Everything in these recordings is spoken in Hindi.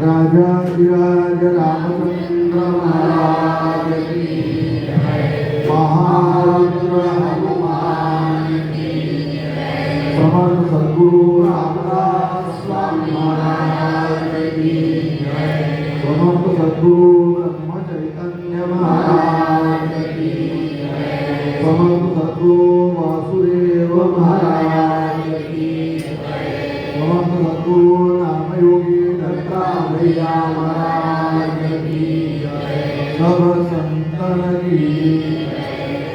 राजाधिराज रामचंद्र महाराज की जय। महारुद्र हनुमान की जय। समर्थ सद्गुरु रामदास स्वामी महाराज की जय। समर्थ सद्गुरु ब्रह्म चैतन्य महाराज की जय। समर्थ सद्गुरु वासुदेव महाराज की जय। समर्थ सद्गुरु नामयोगी दत्तात्रेय महाराज की जय। सब संतन की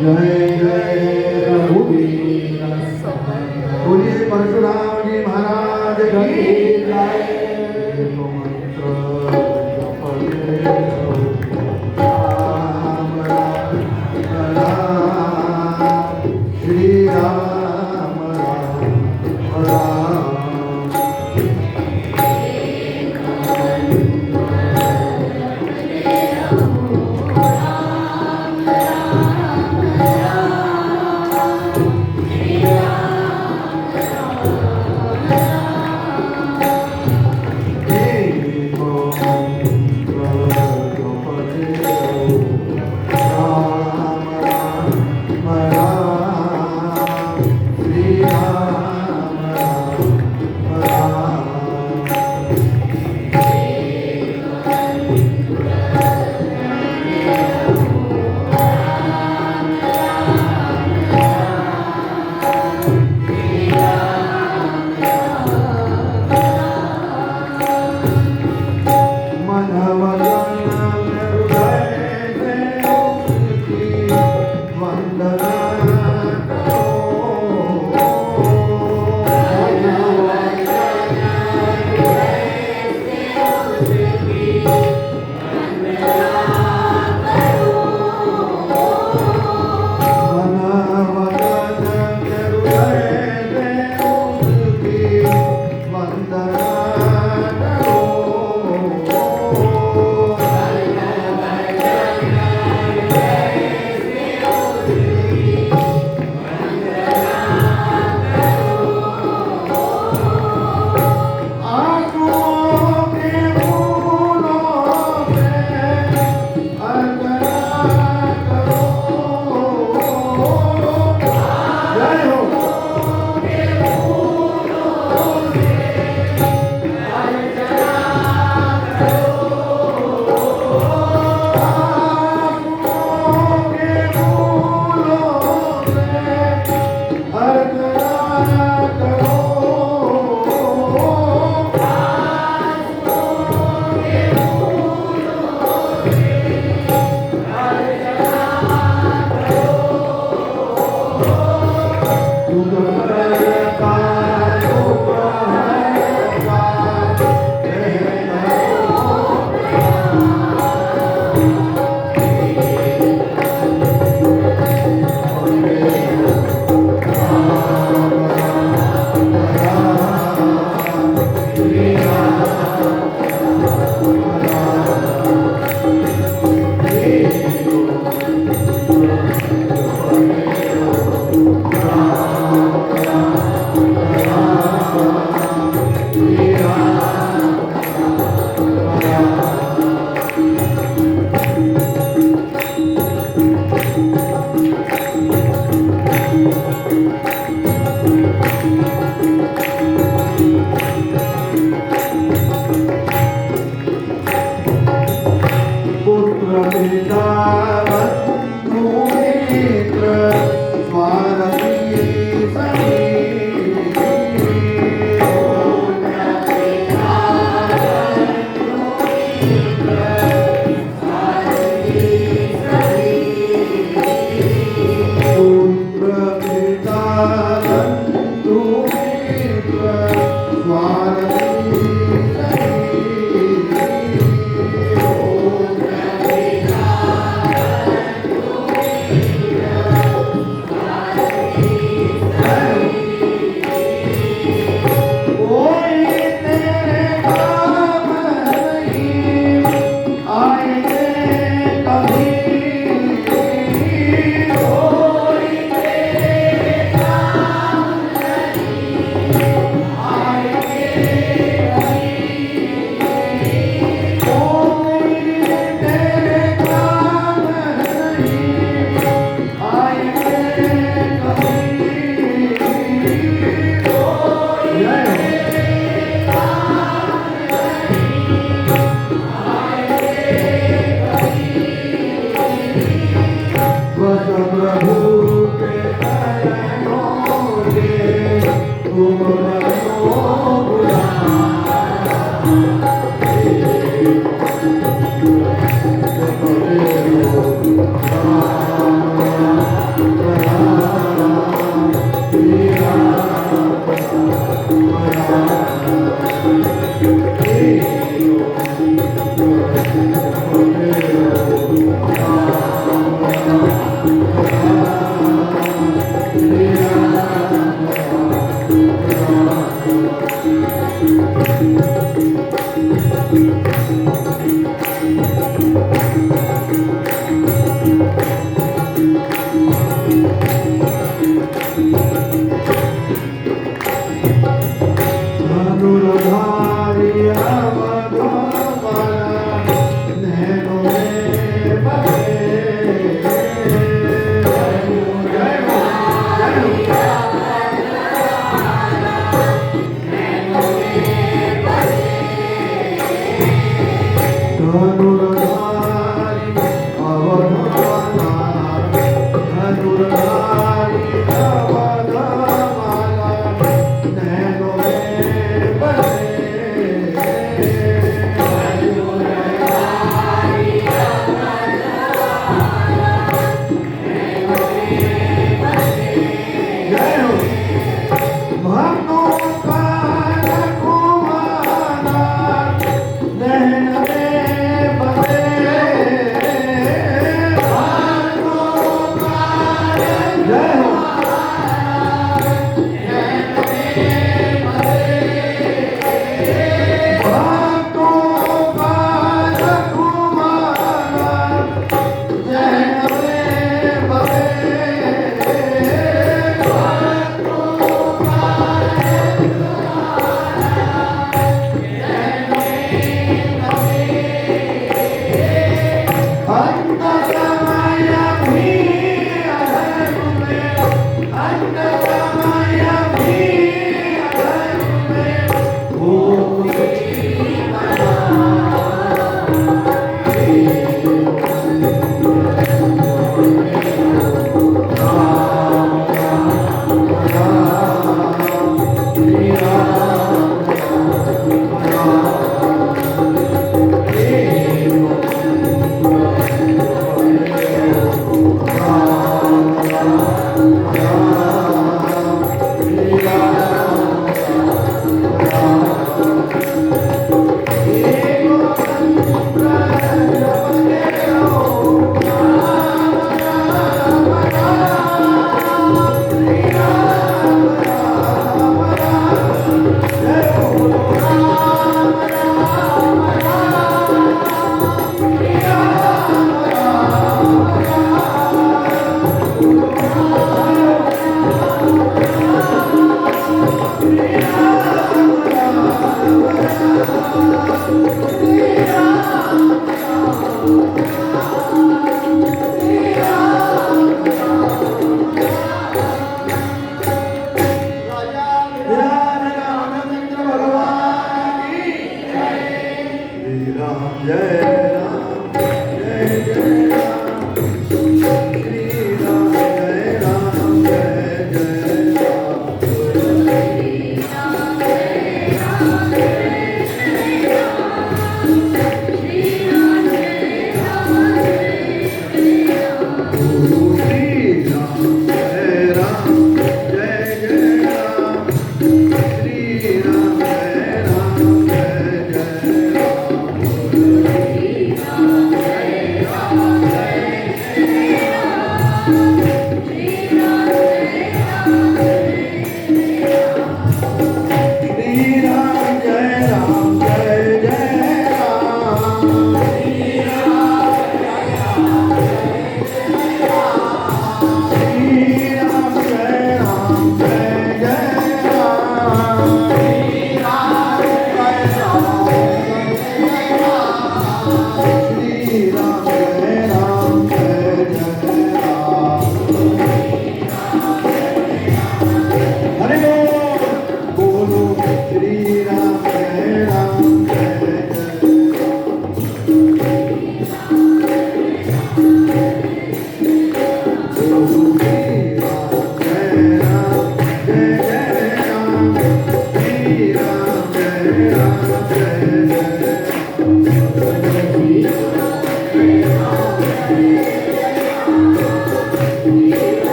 जय। जय रघुवीर समर्थ। बोलिए परशुराम जी महाराज की जय।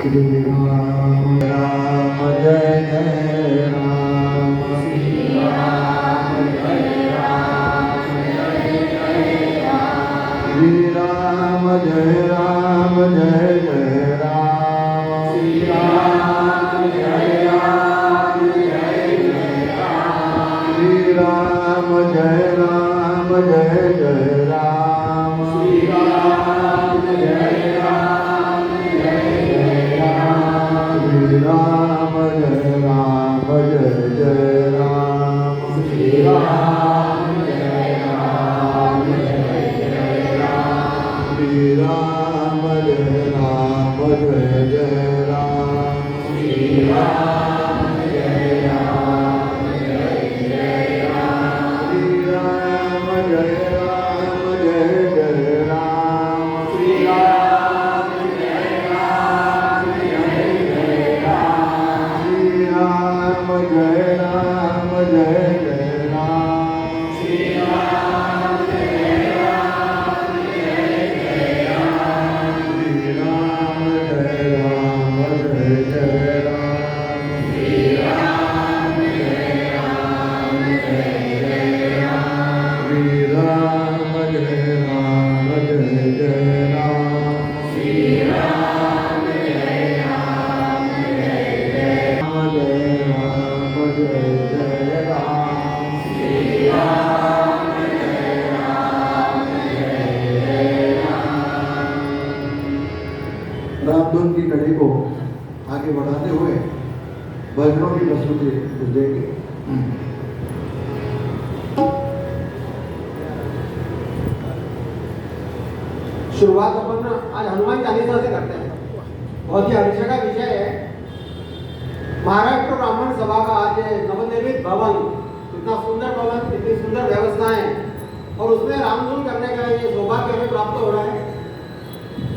Shri Ram Ram Jai Jai Ram Shri Ram Jai Ram Jai Jai Ram Shri Ram Jai Ram Jai Jai Ram Shri Ram Jai Ram Jai Jai Ram Shri Ram Jai Ram Jai Jai Ram Shri Ram Jai Ram Shri Ram Jai Ram Jai Jai Ram Shri Ram Jai Ram Jai Jai Ram Shri Ram Jai Ram Jai Jai Ram Shri Ram Jai Ram Jai Jai कुछ देंगे। शुरुआत अपन आज हनुमान चालीसा से करते हैं। बहुत ही हर्ष का विषय है। महाराष्ट्र ब्राह्मण सभा का आज नवनिर्मित भवन, इतना सुंदर भवन, इतनी सुंदर व्यवस्थाएं और उसमें रामधुन करने का ये सौभाग्य हमें प्राप्त हो रहा है।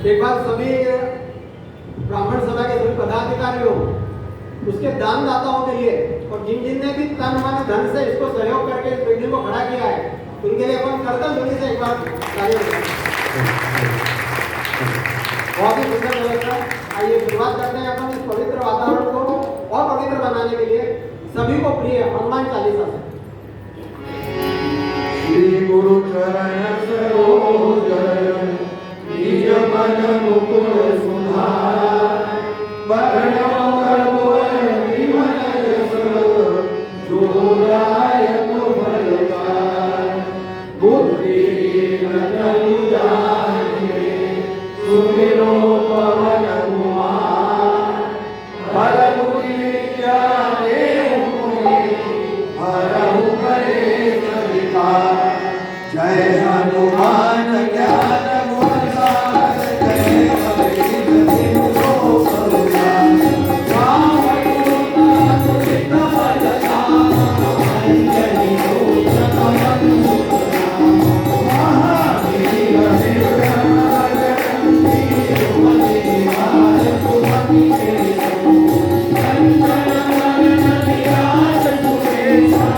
एक बार सभी ब्राह्मण सभा के सभी पदाधिकारियों, उसके दानदाताओं के लिए और जिन जिन ने भी तन मन धन से इसको सहयोग करके इस बिल्डिंग को खड़ा किया है, उनके लिए अपन करतल ध्वनि से एक बार तालियां। बहुत ही सुंदर व्यवस्था। आइए शुरुआत करते हैं अपन इस पवित्र वातावरण को और पवित्र बनाने के लिए सभी को प्रिय हनुमान चालीसा से। श्री गुरु चरण सरोज निज मन मुकुर सुधार बरनौ करबो विमल यश जो दायक फलदार बुद्धि नतनु जाने सुमिरो पवन कुमार बल बुद्धि विद्या देहु हरहु कलेश विकार जय हनुमान ज्ञान गुण सागर जय कपीश तिहुँ सरुजा राम दूत तुलित बल धामा अंजनी पुत्र पवन सुत महावीर विक्रम बजरंगी सुमति निवार सुमति के कंचन वरण विराज सुबेसा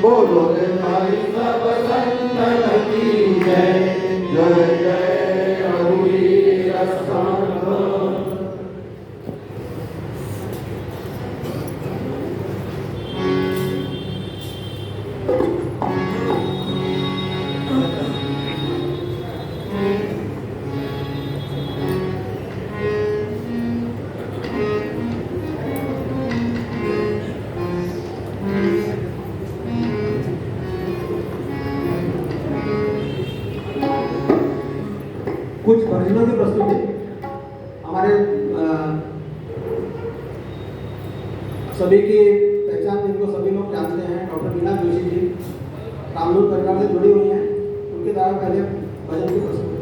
बोलो रे भाई सब संतन की जय जय जय रघुवीर संत। कुछ भजनों की प्रस्तुति हमारे सभी की पहचान जिनको सभी लोग जानते हैं, डॉक्टर मीना जोशी जी कामरूप परिवार से जुड़ी हुई हैं, उनके द्वारा पहले भजन की प्रस्तुति।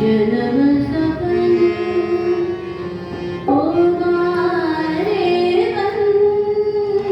जन्म सपने पुकारे बंदे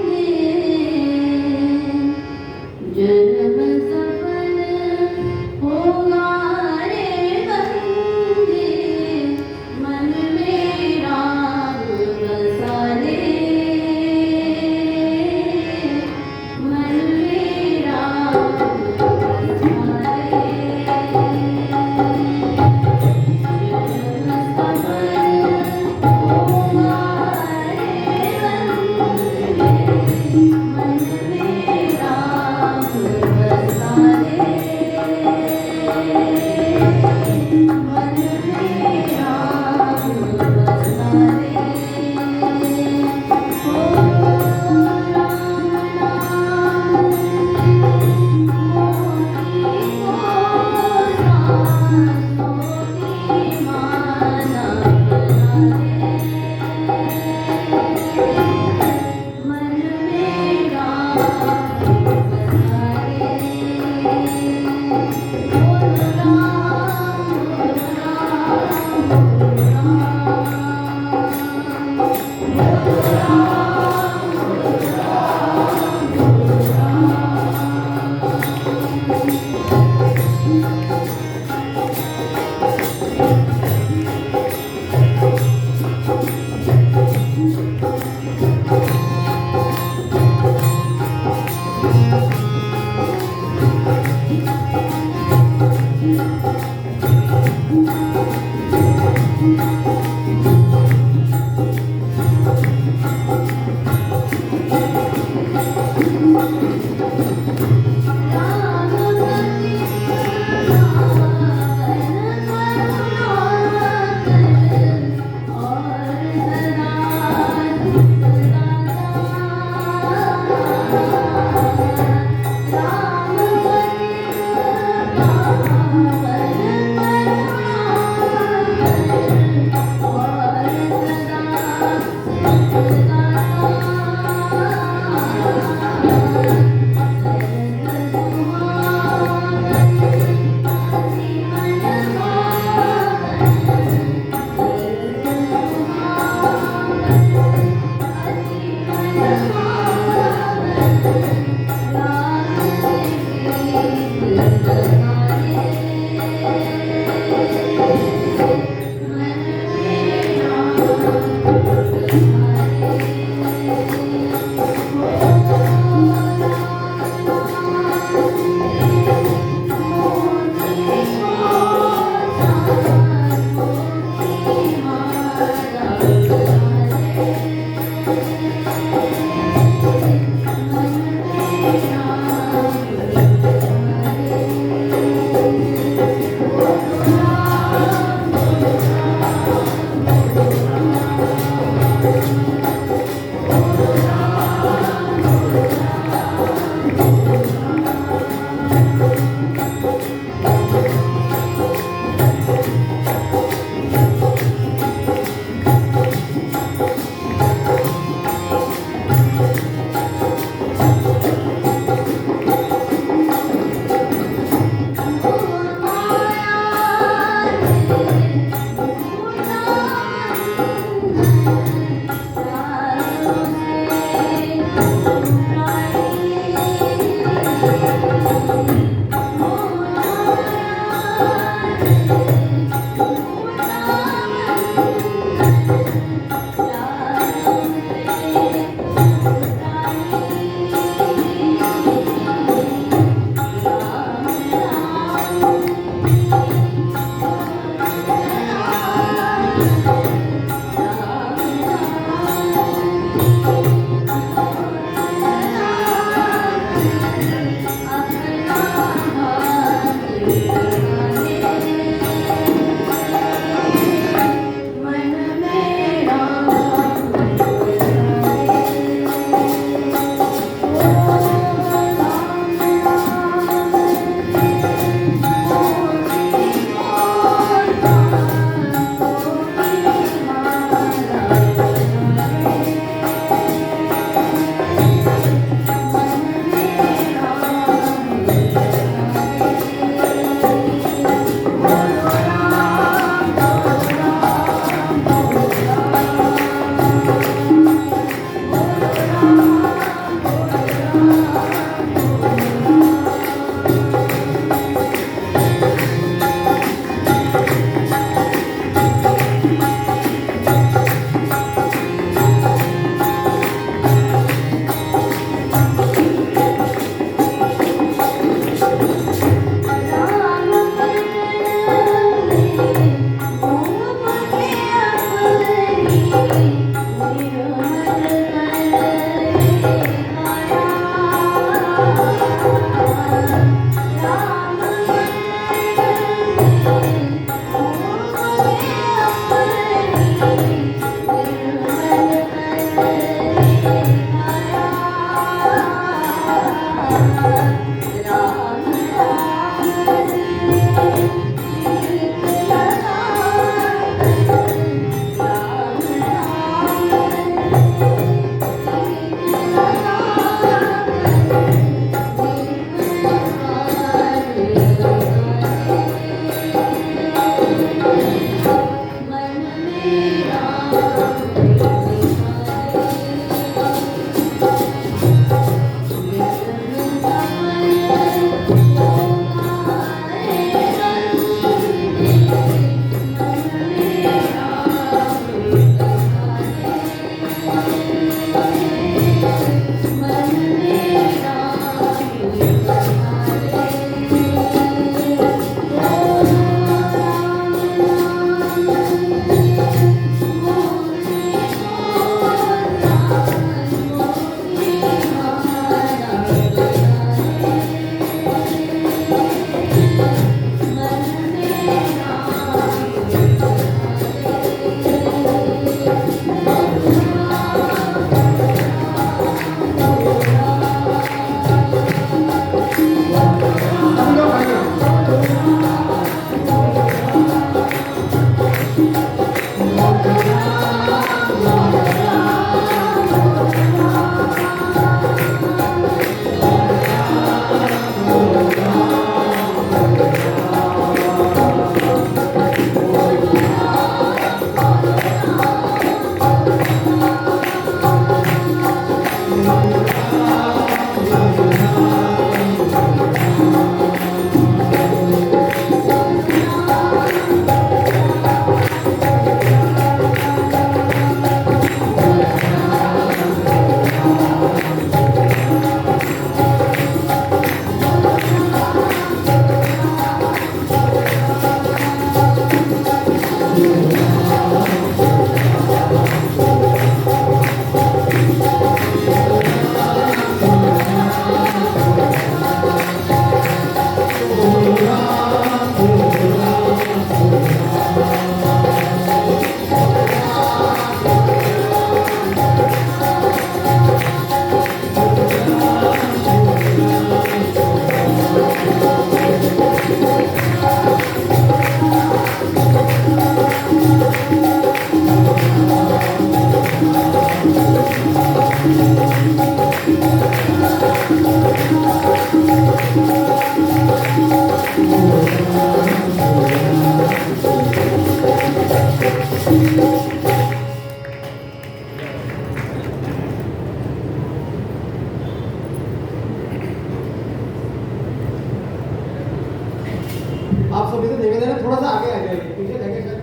आप सभी से निवेदन है थोड़ा सा आगे आ जाइए, पीछे देखे शायद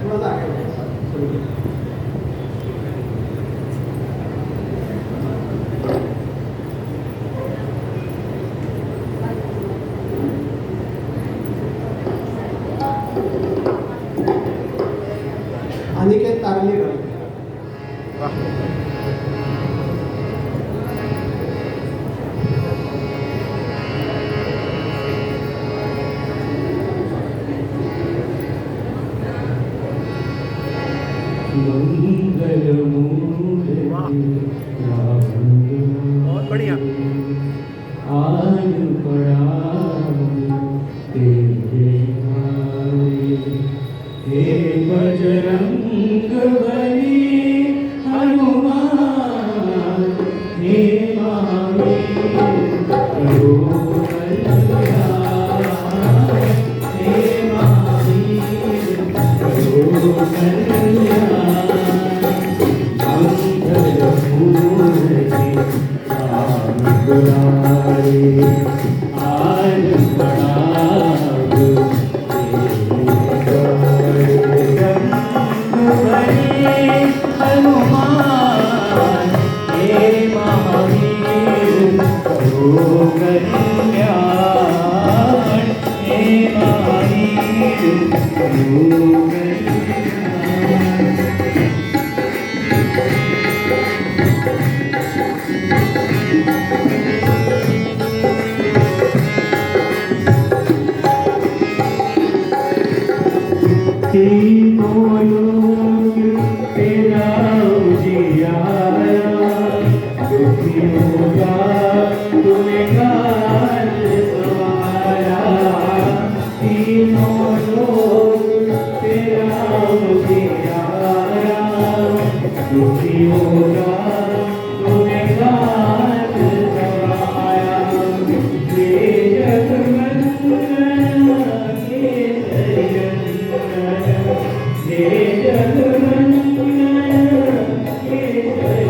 थोड़ा सा आगे आ जाइए। अनिकेत तारलीकर बहुत बढ़िया। आज पड़ा तेरे हे बजरंग बली हनुमान हे महावीर करो कल्याण हे महावीर करो कल्याण मंगल मूर्ति राम दुलारे आज बड़ा हनुमान हे महावीर करो कल्याण हे महावीर करो कल्याण तीनों लोग तेरा उजियारा दुखियों का तूने काल सवारा तीनों लोग तेरा उजियारा दुखियों का तूने काल सवारा ये जगमंगल ये मंगल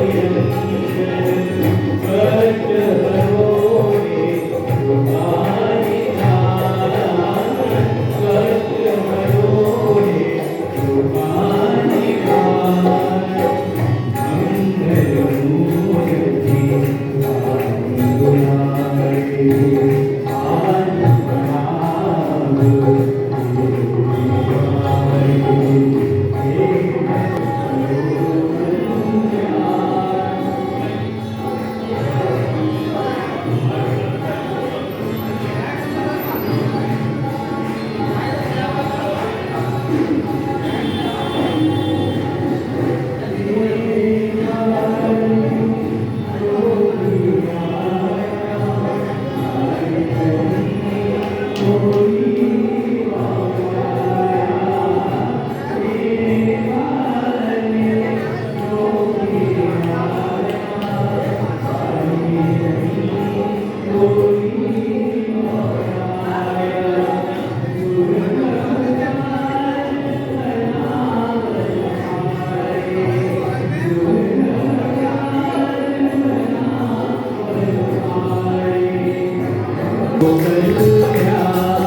कल्याण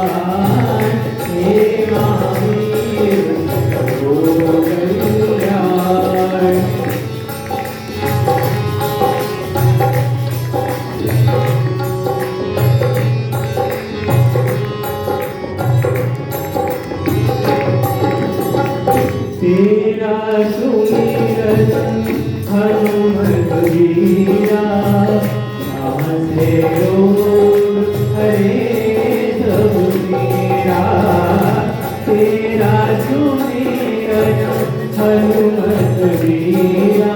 हे महावीर करो कल्याण तेरा सुमिरन हनुमत वीरा से रोग हरे सब पीरा तेरा सुमिरन हनुमत वीरा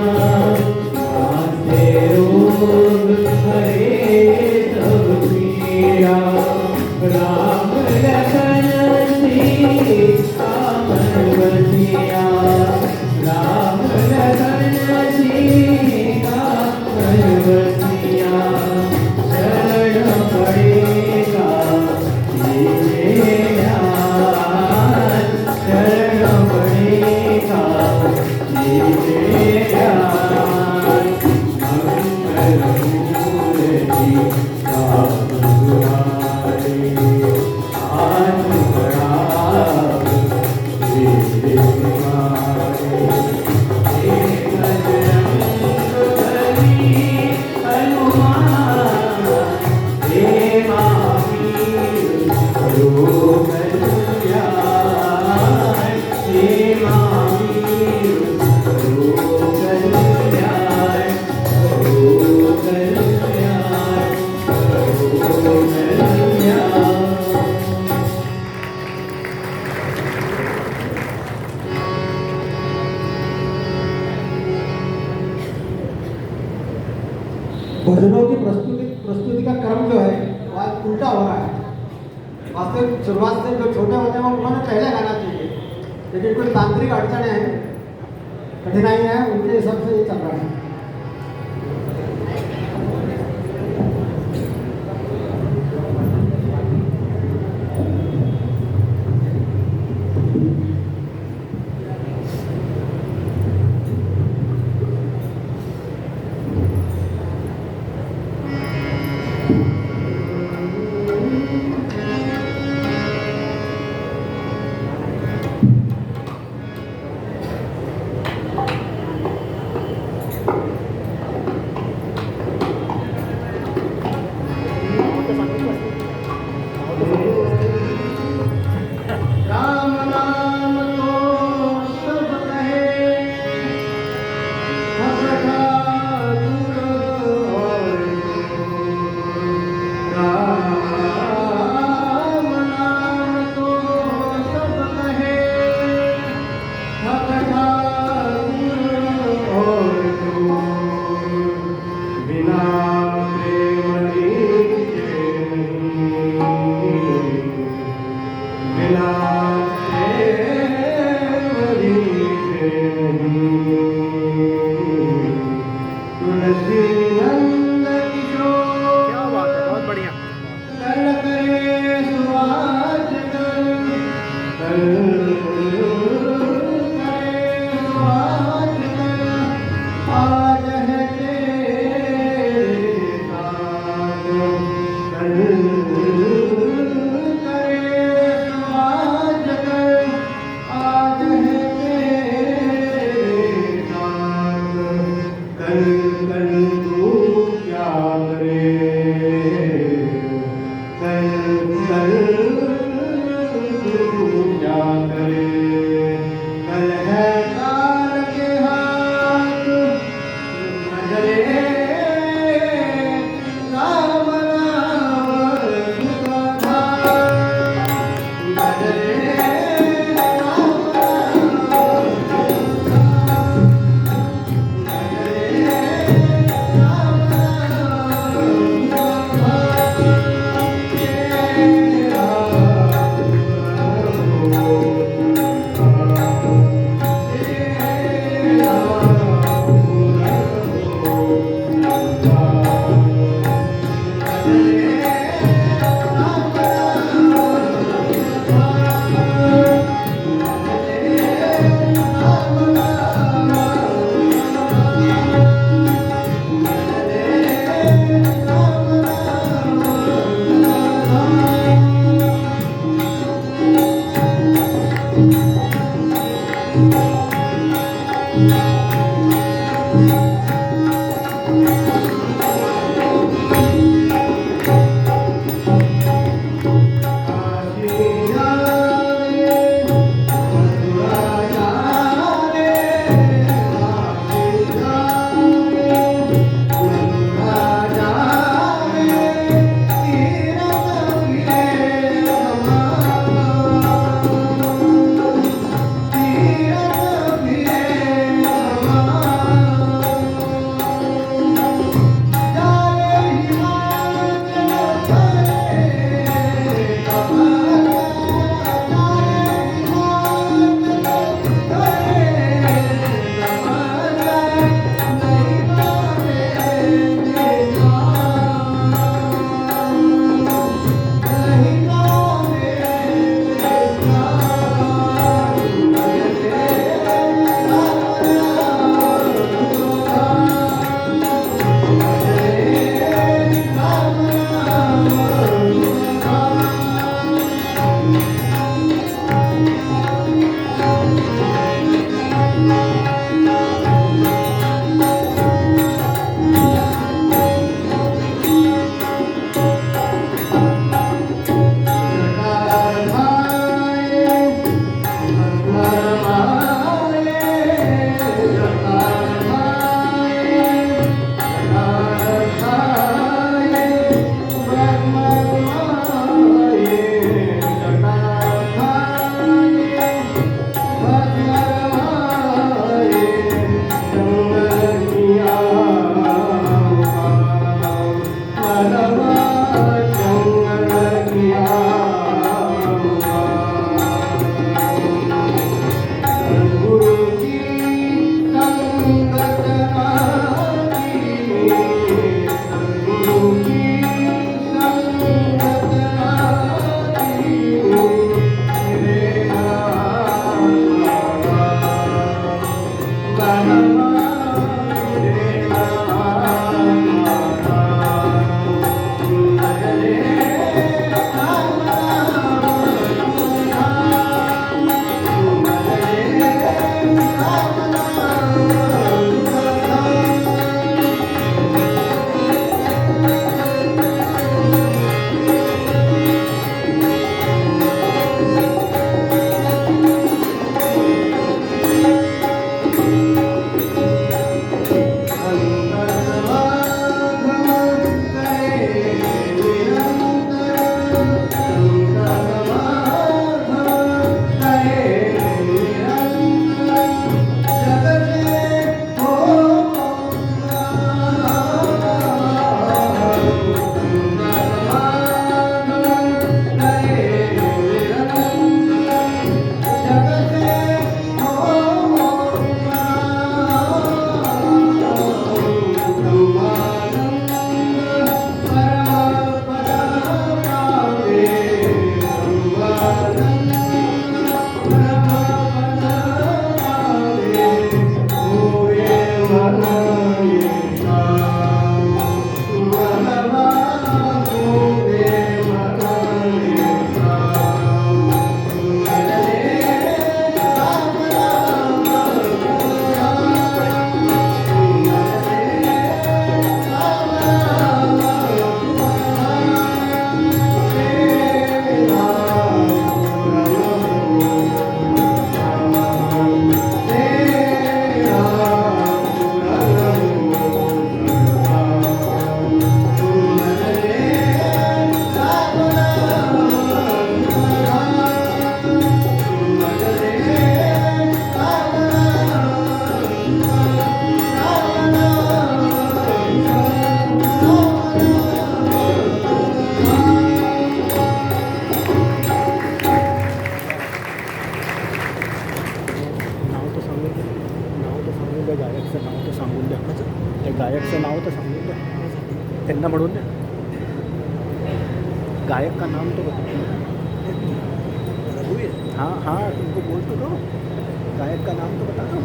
से रोग हरे सब पीरा राम लखन सीता मन बसिया राम लखन सीता मन बसिया शरण पड़ेगा ये ज्ञान शरण पड़ेगा ये ज्ञान मंगल मूर्ति साधु तुम्हारे आज बड़ा भजनों की प्रस्तुति का क्रम जो है वो आज उल्टा हो रहा है। वास्तविक शुरुआत से जो छोटे होते हैं वो उन्होंने पहले गाना चाहिए, लेकिन कुछ तांत्रिक अड़चने हैं, कठिनाई है, उनके हिसाब से ये चल रहा है। राम नाम तो सब कहे, भगता दूर और राम नाम तो सब कहे, भगता दूर और बिना प्रेम नीचे नहीं, बिना तुलसी नंद किशोर क्या बात है, बहुत बढ़िया। कर करे सुहास कर, कर करे सुहास कर, आज है तेरे साथ, कर करे सुहास कर, आज है तेरे साथ, कल कल तू क्या करे, कल कल तू क्या करे। सांगून द्या, त्यांना म्हणून द्या. गायक का नाम तो बता. हाँ हाँ तुमको बोल तो दो, गायक का नाम तो बता दो.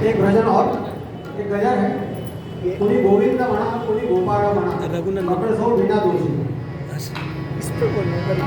एक भजन और एक गजल है. कोणी गोविंद म्हणा, कोणी गोपाळ म्हणा, रघुनंदन. आपण सौ बिना दोषी. इस पे बोलने का तो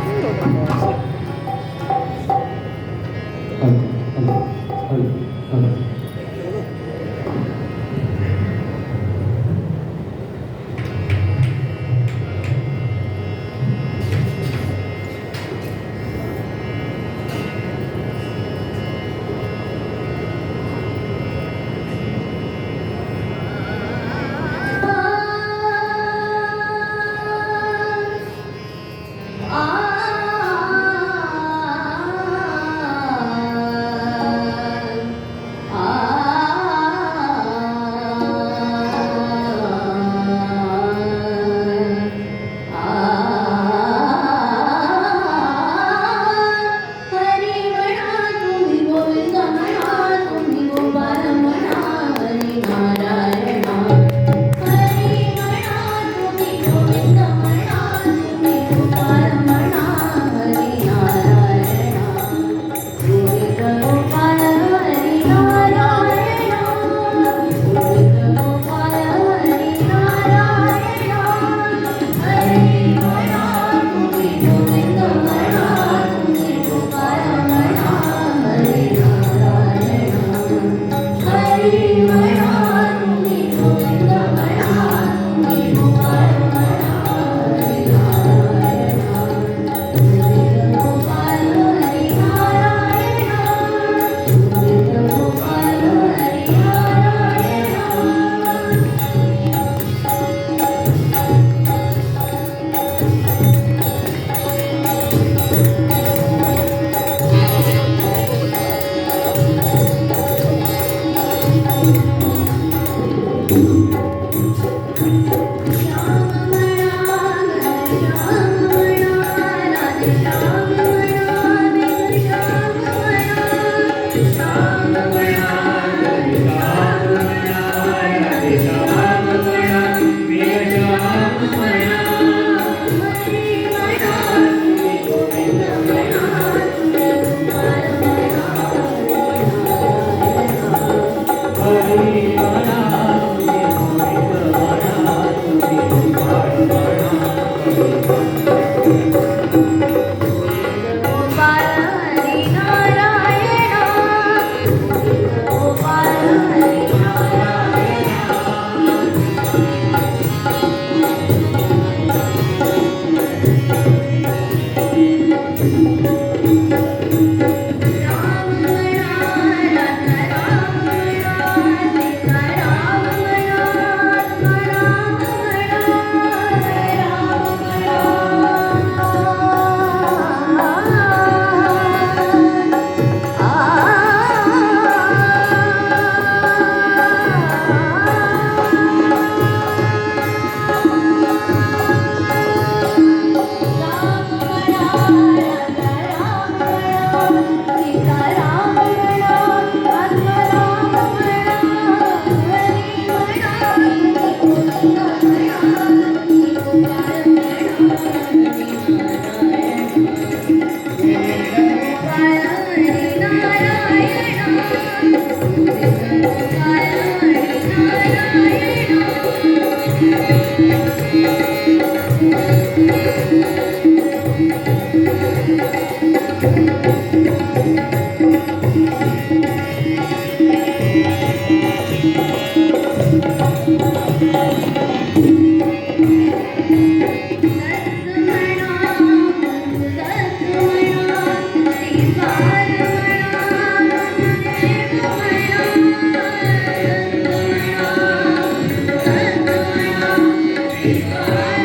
Bye.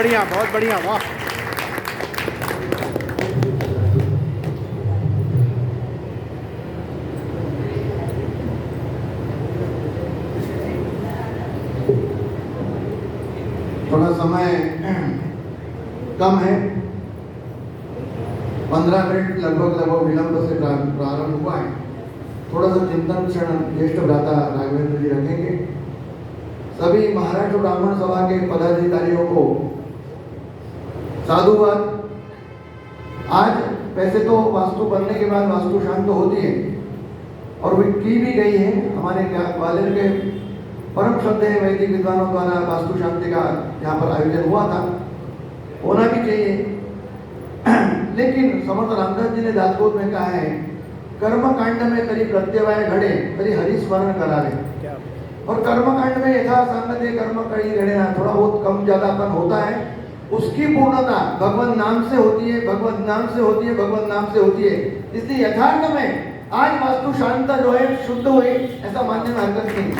बहुत बढ़िया, वाह। थोड़ा समय कम है, 15 मिनट लगभग विलंब से प्रारंभ हुआ है। थोड़ा सा चिंतन क्षण ज्येष्ठ भ्राता राघवेंद्र जी रखेंगे। सभी महाराष्ट्र ब्राह्मण सभा के पदाधिकारियों को साधुवाद। आज वैसे तो वास्तु बनने के बाद वास्तु शांत होती है और वो की भी गई है। हमारे ग्वालियर के परम श्रद्धेय वैदिक विद्वानों द्वारा वास्तु शांति का यहाँ पर आयोजन हुआ था, होना भी चाहिए। लेकिन समर्थ रामदास जी ने दासबोध में कहा है, कर्म कांड में तरी प्रत्यवाय घड़े तरी हरिस्मरण करावे। और कर्म कांड में यथा सांगते कर्म कड़ी घड़े ना, थोड़ा बहुत कम ज्यादापन होता है, उसकी पूर्णता भगवान नाम से होती है, भगवान नाम से होती है, भगवान नाम से होती है। इसलिए यथार्थ में आज वास्तु शांत जो है शुद्ध हुई, ऐसा मानने में हरकत नहीं।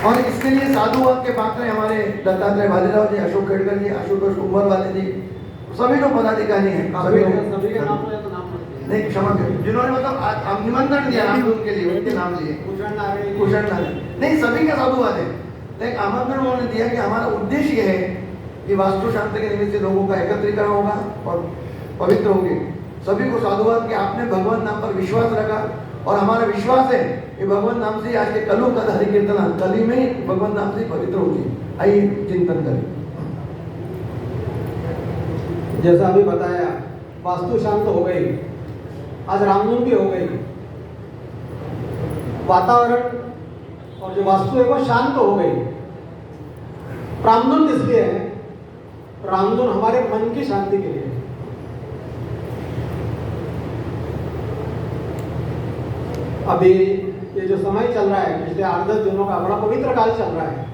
और इसके लिए साधुवाद के पात्र हमारे दत्तात्रेय भालेराव जी, अशोक खेड़कर जी, आशुतोष कुंवर वाले जी, सभी जो पदाधिकारी हैं, सभी का नाम तो नाम नहीं क्षमा करें, जिन्होंने मतलब निमंत्रण दिया नाम उनके लिए, उनके नाम लिए कुशल नहीं, सभी का साधुवाद है। लेकिन आमंत्रण उन्होंने दिया कि हमारा उद्देश्य यह है कि वास्तु शांति के निमित्त से लोगों का एकत्रीकरण होगा और पवित्र होंगे। सभी को साधुवाद कि आपने भगवान नाम पर विश्वास रखा और हमारा विश्वास है कि भगवान नाम से आज के कलु कद हरि कीर्तन कली में ही भगवान नाम से पवित्र होगी। आइए चिंतन करें। जैसा अभी बताया, वास्तु शांत हो गई, आज रामधुन भी हो गई, वातावरण और जो वास्तु है वो शांत हो गई। रामधुन किस लिए है? रामधुन हमारे मन की शांति के लिए। अभी ये जो समय चल रहा है, पिछले 8-10 दिनों का बड़ा पवित्र काल चल रहा है।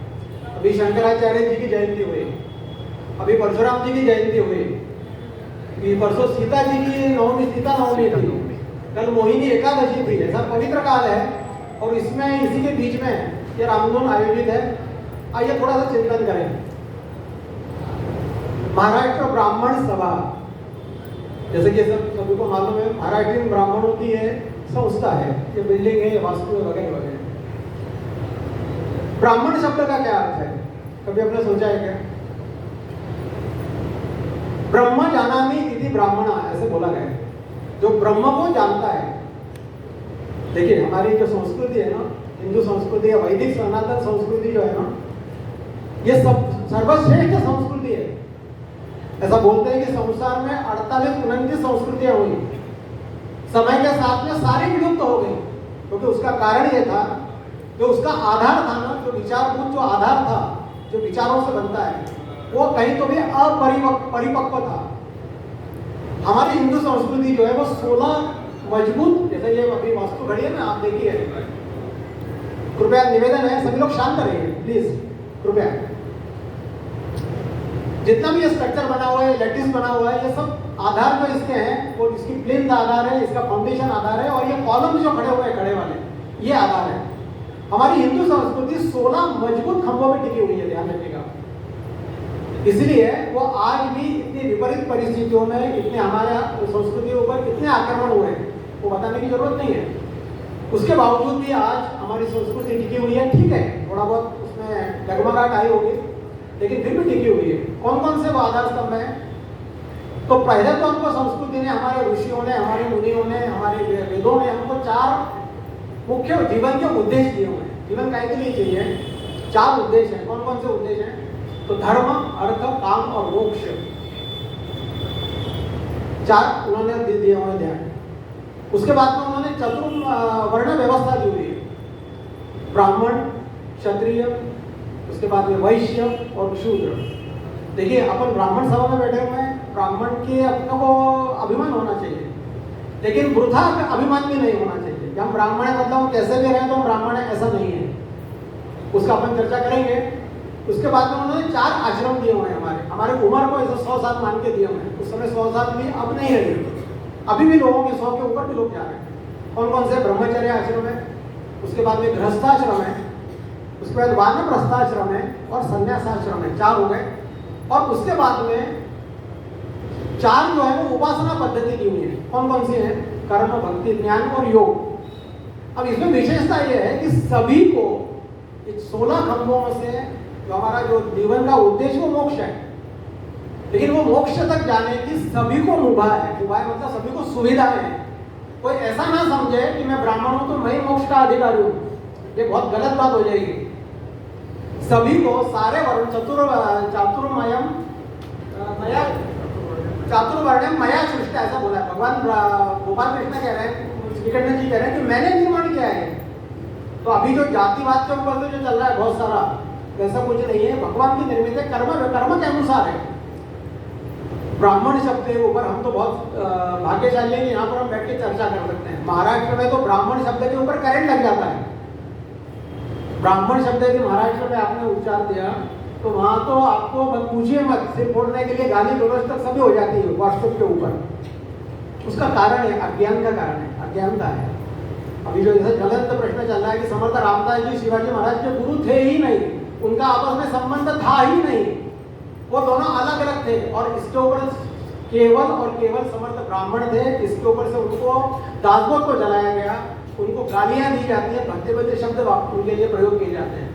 अभी शंकराचार्य जी की जयंती हुई, अभी परशुराम जी की जयंती हुई, परसों सीता जी की नवमी, सीता नवमी थी, कल मोहिनी एकादशी थी। ऐसा पवित्र काल है और इसमें इसी के बीच में ये रामधुन आयोजित है। आइए थोड़ा सा चिंतन करें। महाराष्ट्र ब्राह्मण सभा, जैसे कि सभी को मालूम है, महाराष्ट्रीय ब्राह्मणों की ये संस्था है, ये बिल्डिंग है, ये वास्तु है, वगैरह वगैरह। ब्राह्मण शब्द का क्या अर्थ है? कभी आपने सोचा है क्या? ब्रह्म जानामि इति ब्राह्मणा, ऐसे बोला गया है, जो ब्रह्म को जानता है। देखिए हमारी जो संस्कृति है ना, हिंदू संस्कृति या वैदिक सनातन संस्कृति जो है ना, ये सब सर्वश्रेष्ठ संस्कृति है। ऐसा बोलते हैं कि संसार में 48-49 संस्कृतियां हुई, समय के साथ में सारी विलुप्त हो गई, क्योंकि उसका कारण ये था, जो उसका आधार था ना, जो विचारभूत जो आधार था, जो विचारों से बनता है, वो कहीं तो भी परिपक्व था। हमारी हिंदू संस्कृति जो है वो 16 मजबूत, जैसे ये अभी वास्तु घड़ी है ना, आप देखिए, कृपया निवेदन है सभी लोग शांत रहिए प्लीज, कृपया। जितना भी ये स्ट्रक्चर बना हुआ है, लैटिस बना हुआ है, ये सब आधार जो इसके हैं वो इसकी प्लिंथ आधार है, इसका फाउंडेशन आधार है, और ये कॉलम जो खड़े हुए हैं खड़े वाले, ये आधार है। हमारी हिंदू संस्कृति 16 मजबूत खंभों में टिकी हुई है, ध्यान रखिएगा। इसलिए वो आज भी इतनी विपरीत परिस्थितियों में इतने हमारे संस्कृति के ऊपर इतने आक्रमण हुए हैं, वो बताने की जरूरत नहीं है। उसके बावजूद भी आज हमारी संस्कृति टिकी हुई है। ठीक है, थोड़ा बहुत उसमें डगमगाहट आई होगी, लेकिन फिर भी टिकी हुई है। कौन कौन से वो आधार स्तंभ है? तो पहले तो हमको संस्कृति ने, हमारे ऋषियों ने, हमारे मुनियों ने, हमारे वेदों ने हमको 4 मुख्य जीवन के उद्देश्य दिए हुए हैं। जीवन काहे के लिए चाहिए? 4 उद्देश्य हैं। कौन कौन से उद्देश्य हैं? तो धर्म, अर्थ, काम और मोक्ष, 4 उन्होंने दिए हुए ध्यान। उसके बाद में उन्होंने चतुर्वर्ण व्यवस्था दी हुई है, ब्राह्मण, क्षत्रिय, उसके बाद में वैश्य और शूद्र। देखिए अपन ब्राह्मण सभा में बैठे हुए हैं, ब्राह्मण के अपने को अभिमान होना चाहिए, लेकिन वृथा अभिमान भी नहीं होना चाहिए कि हम ब्राह्मण है, मतलब कैसे भी रहे तो हम ब्राह्मण है, ऐसा नहीं है। उसका अपन चर्चा करेंगे। उसके बाद में उन्होंने 4 आश्रम दिए हुए हैं। हमारे उम्र को ऐसे 100 साल मान के दिए हुए हैं। उस समय 100 साल भी अब नहीं है, अभी भी लोगों के 100 के ऊपर भी लोग जा रहे हैं। कौन कौन से? ब्रह्मचर्य आश्रम है, उसके बाद में गृहस्थाश्रम है, उसके बाद वानप्रस्थाश्रम है और संन्यासाश्रम है। 4 हो गए। और उसके बाद में 4 जो है वो उपासना पद्धति दी हुई है। कौन कौन सी है? कर्म, भक्ति, ज्ञान और योग। अब इसमें विशेषता यह है कि सभी को इन 16 खंभों में से जो हमारा जो जीवन का उद्देश्य वो मोक्ष है, लेकिन वो मोक्ष तक जाने की सभी को मुभा है। मुभा मतलब सभी को सुविधाएं हैं। कोई ऐसा ना समझे कि मैं ब्राह्मण हूं तो मैं ही मोक्ष का अधिकारी हूं, ये बहुत गलत बात हो जाएगी। सभी को सारे वर्ण चातुर्वर्ण्यम मया सृष्टि, ऐसा बोला है भगवान। गोपाल कृष्ण कह रहे हैं, श्रीकृष्ण जी कह रहे हैं कि मैंने निर्माण किया है। तो अभी जो जातिवाद के ऊपर जो चल रहा है बहुत सारा, वैसा कुछ नहीं है। भगवान की निर्मित है, कर्म के अनुसार है। ब्राह्मण शब्द के ऊपर हम तो बहुत भाग्यशाली हैं, यहाँ पर हम बैठ के चर्चा कर सकते हैं। महाराष्ट्र में तो ब्राह्मण शब्द के ऊपर करंट लग जाता है। ब्राह्मण शब्द की महाराष्ट्र में आपने उच्चार दिया तो वहां तो आपको पूछिए मत, सिर फोड़ने के लिए गाली गलौज तक सभी हो जाती है व्हाट्सएप के ऊपर। उसका कारण है अज्ञान का कारण है, अज्ञानता है। अभी जो जैसे ज्वलंत प्रश्न चल रहा है कि समर्थ रामदास जी शिवाजी महाराज के गुरु थे ही नहीं, उनका आपस में संबंध था ही नहीं, वो दोनों अलग अलग थे। और इसके ऊपर केवल और केवल समर्थ ब्राह्मण थे। इसके ऊपर से उनको दासबोध को जलाया गया, उनको गालियां दी जाती है, भद्दे भद्दे शब्द उनके लिए प्रयोग किए जाते हैं।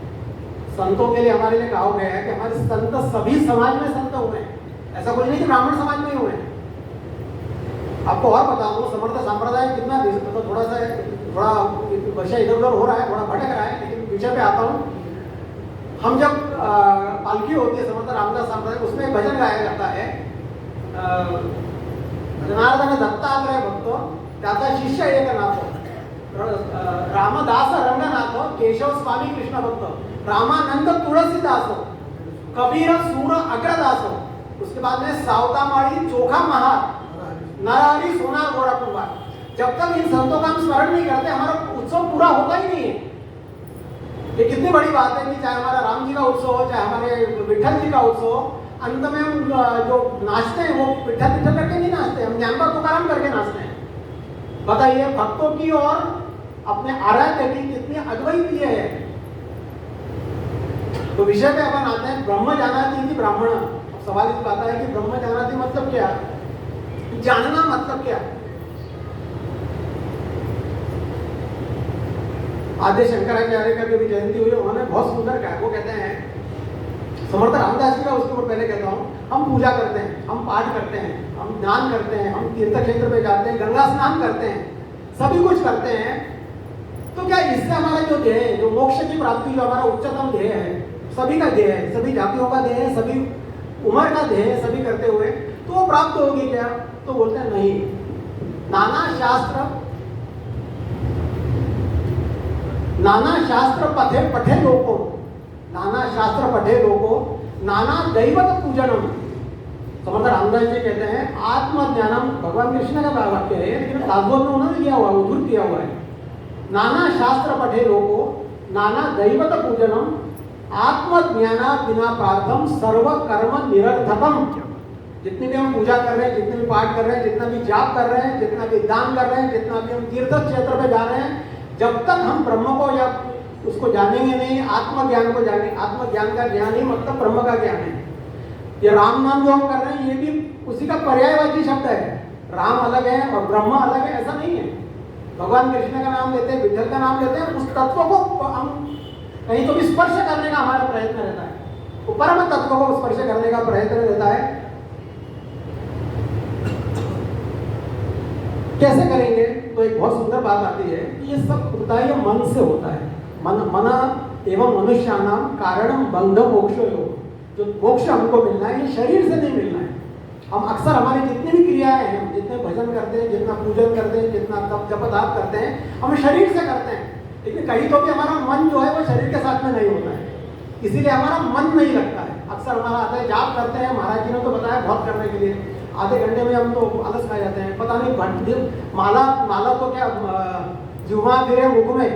संतों के लिए हमारे लिए कहा गया है कि हमारे संत सभी समाज में संत हुए हैं, ऐसा कुछ नहीं कि ब्राह्मण समाज में ही हुए हैं। आपको और बता दूं, समर्थ संप्रदाय कितना तो थोड़ा विषय इधर उधर हो रहा है, थोड़ा भटक रहा है, लेकिन विषय पे आता हूँ। हम जब पालकी होती है समर्थ रामदास संप्रदाय, उसमें एक भजन गाया जाता है, जनार्दन दत्तात्रय भक्तो त्याचा शिष्य एक नाथो, रामदास रंगनाथ, केशव स्वामी कृष्ण भक्त, रामानंद तुलसीदास, कबीर सूर अग्रदास, उसके बाद में सावतामाड़ी चोखा महार, नरहरि सोनार गोरा कुंभार। जब तक इन संतों का हम स्मरण नहीं करते हमारा उत्सव पूरा होता ही नहीं है। ये कितनी बड़ी बात है कि चाहे हमारा राम जी का उत्सव हो, चाहे हमारे विठल जी का उत्सव हो, अंत में हम जो नाचते हैं वो विठल विठल करके नहीं नाचते, हम ज्ञान का तुकाराम करके नाचते हैं। बताइए भक्तों की और अपने आराध्य की कितनी अद्वैतीय है। तो विषय पे अपन आते हैं, ब्रह्म जानाति कि ब्राह्मण। सवाल इस बात है कि ब्रह्म जानाति मतलब क्या, जानना मतलब क्या। आद्य शंकराचार्य का भी जयंती हुई, उन्होंने बहुत सुंदर कहा। वो कहते हैं, समर्थ रामदास जी का उसके ऊपर पहले कहता हूँ, हम पूजा करते हैं, हम पाठ करते हैं, हम ध्यान करते हैं, हम तीर्थ क्षेत्र पे जाते हैं, गंगा स्नान करते हैं, सभी कुछ करते हैं। तो क्या इससे हमारा जो ध्येय है, जो मोक्ष की प्राप्ति, जो हमारा उच्चतम ध्येय है, सभी का ध्येय है, सभी जातियों का ध्येय है, सभी उम्र का ध्येय है, सभी करते हुए, तो वो प्राप्त होगी क्या? तो बोलते हैं नहीं। नाना शास्त्र पठे लोको, नाना शास्त्र पठे लोको, नाना दैवत पूजनम। समर्थ रामदास जी कहते हैं आत्मज्ञानम, भगवान कृष्ण का वाक्य है, लेकिन दासबोध में उन्होंने किया हुआ है, उद्धृत किया हुआ है। नाना शास्त्र पठे लोको, नाना दैवत पूजनम, आत्मज्ञाना बिना प्रार्थम सर्व कर्म निरर्थकम। जितनी भी हम पूजा कर रहे हैं, जितने भी पाठ कर रहे हैं, जितना भी जाप कर रहे हैं, जितना भी दान कर रहे हैं, जितना भी हम तीर्थ क्षेत्र पे जा रहे हैं, जब तक हम ब्रह्म को या उसको जानेंगे नहीं, आत्मज्ञान को जानेंगे, आत्मज्ञान का ज्ञान ही मतलब ब्रह्म का ज्ञान है। ये राम नाम जो हम कर रहे हैं ये भी उसी का पर्यायवाची शब्द है। राम अलग है और ब्रह्म अलग है, ऐसा नहीं है। भगवान कृष्ण का नाम लेते हैं, विठल का नाम लेते हैं, उस तत्व को हम कहीं तो भी स्पर्श करने का हमारा प्रयत्न रहता है, वो परम तत्व को स्पर्श करने का प्रयत्न रहता है। कैसे करेंगे? तो एक बहुत सुंदर बात आती है कि ये सब होता है, ये मन से होता है। मन एवं मनुष्यानाम कारणम बंध मोक्षो योग। जो मोक्ष हमको मिलना है ये शरीर से नहीं मिलना है। हम अक्सर हमारी जितनी भी क्रियाएं हैं, जितने भजन करते हैं, जितना पूजन करते हैं, जितना तप जप ताप करते हैं, हम शरीर से करते हैं, लेकिन कहीं तो भी हमारा मन जो है वो शरीर के साथ में नहीं होता है, इसीलिए हमारा मन नहीं लगता है। अक्सर हमारा आता है जाप करते हैं, महाराज जी ने तो बताया बहुत करने के लिए, आधे घंटे में हम तो आलस खा जाते हैं। पता नहीं माला तो क्या जुमा फिरे मुख में,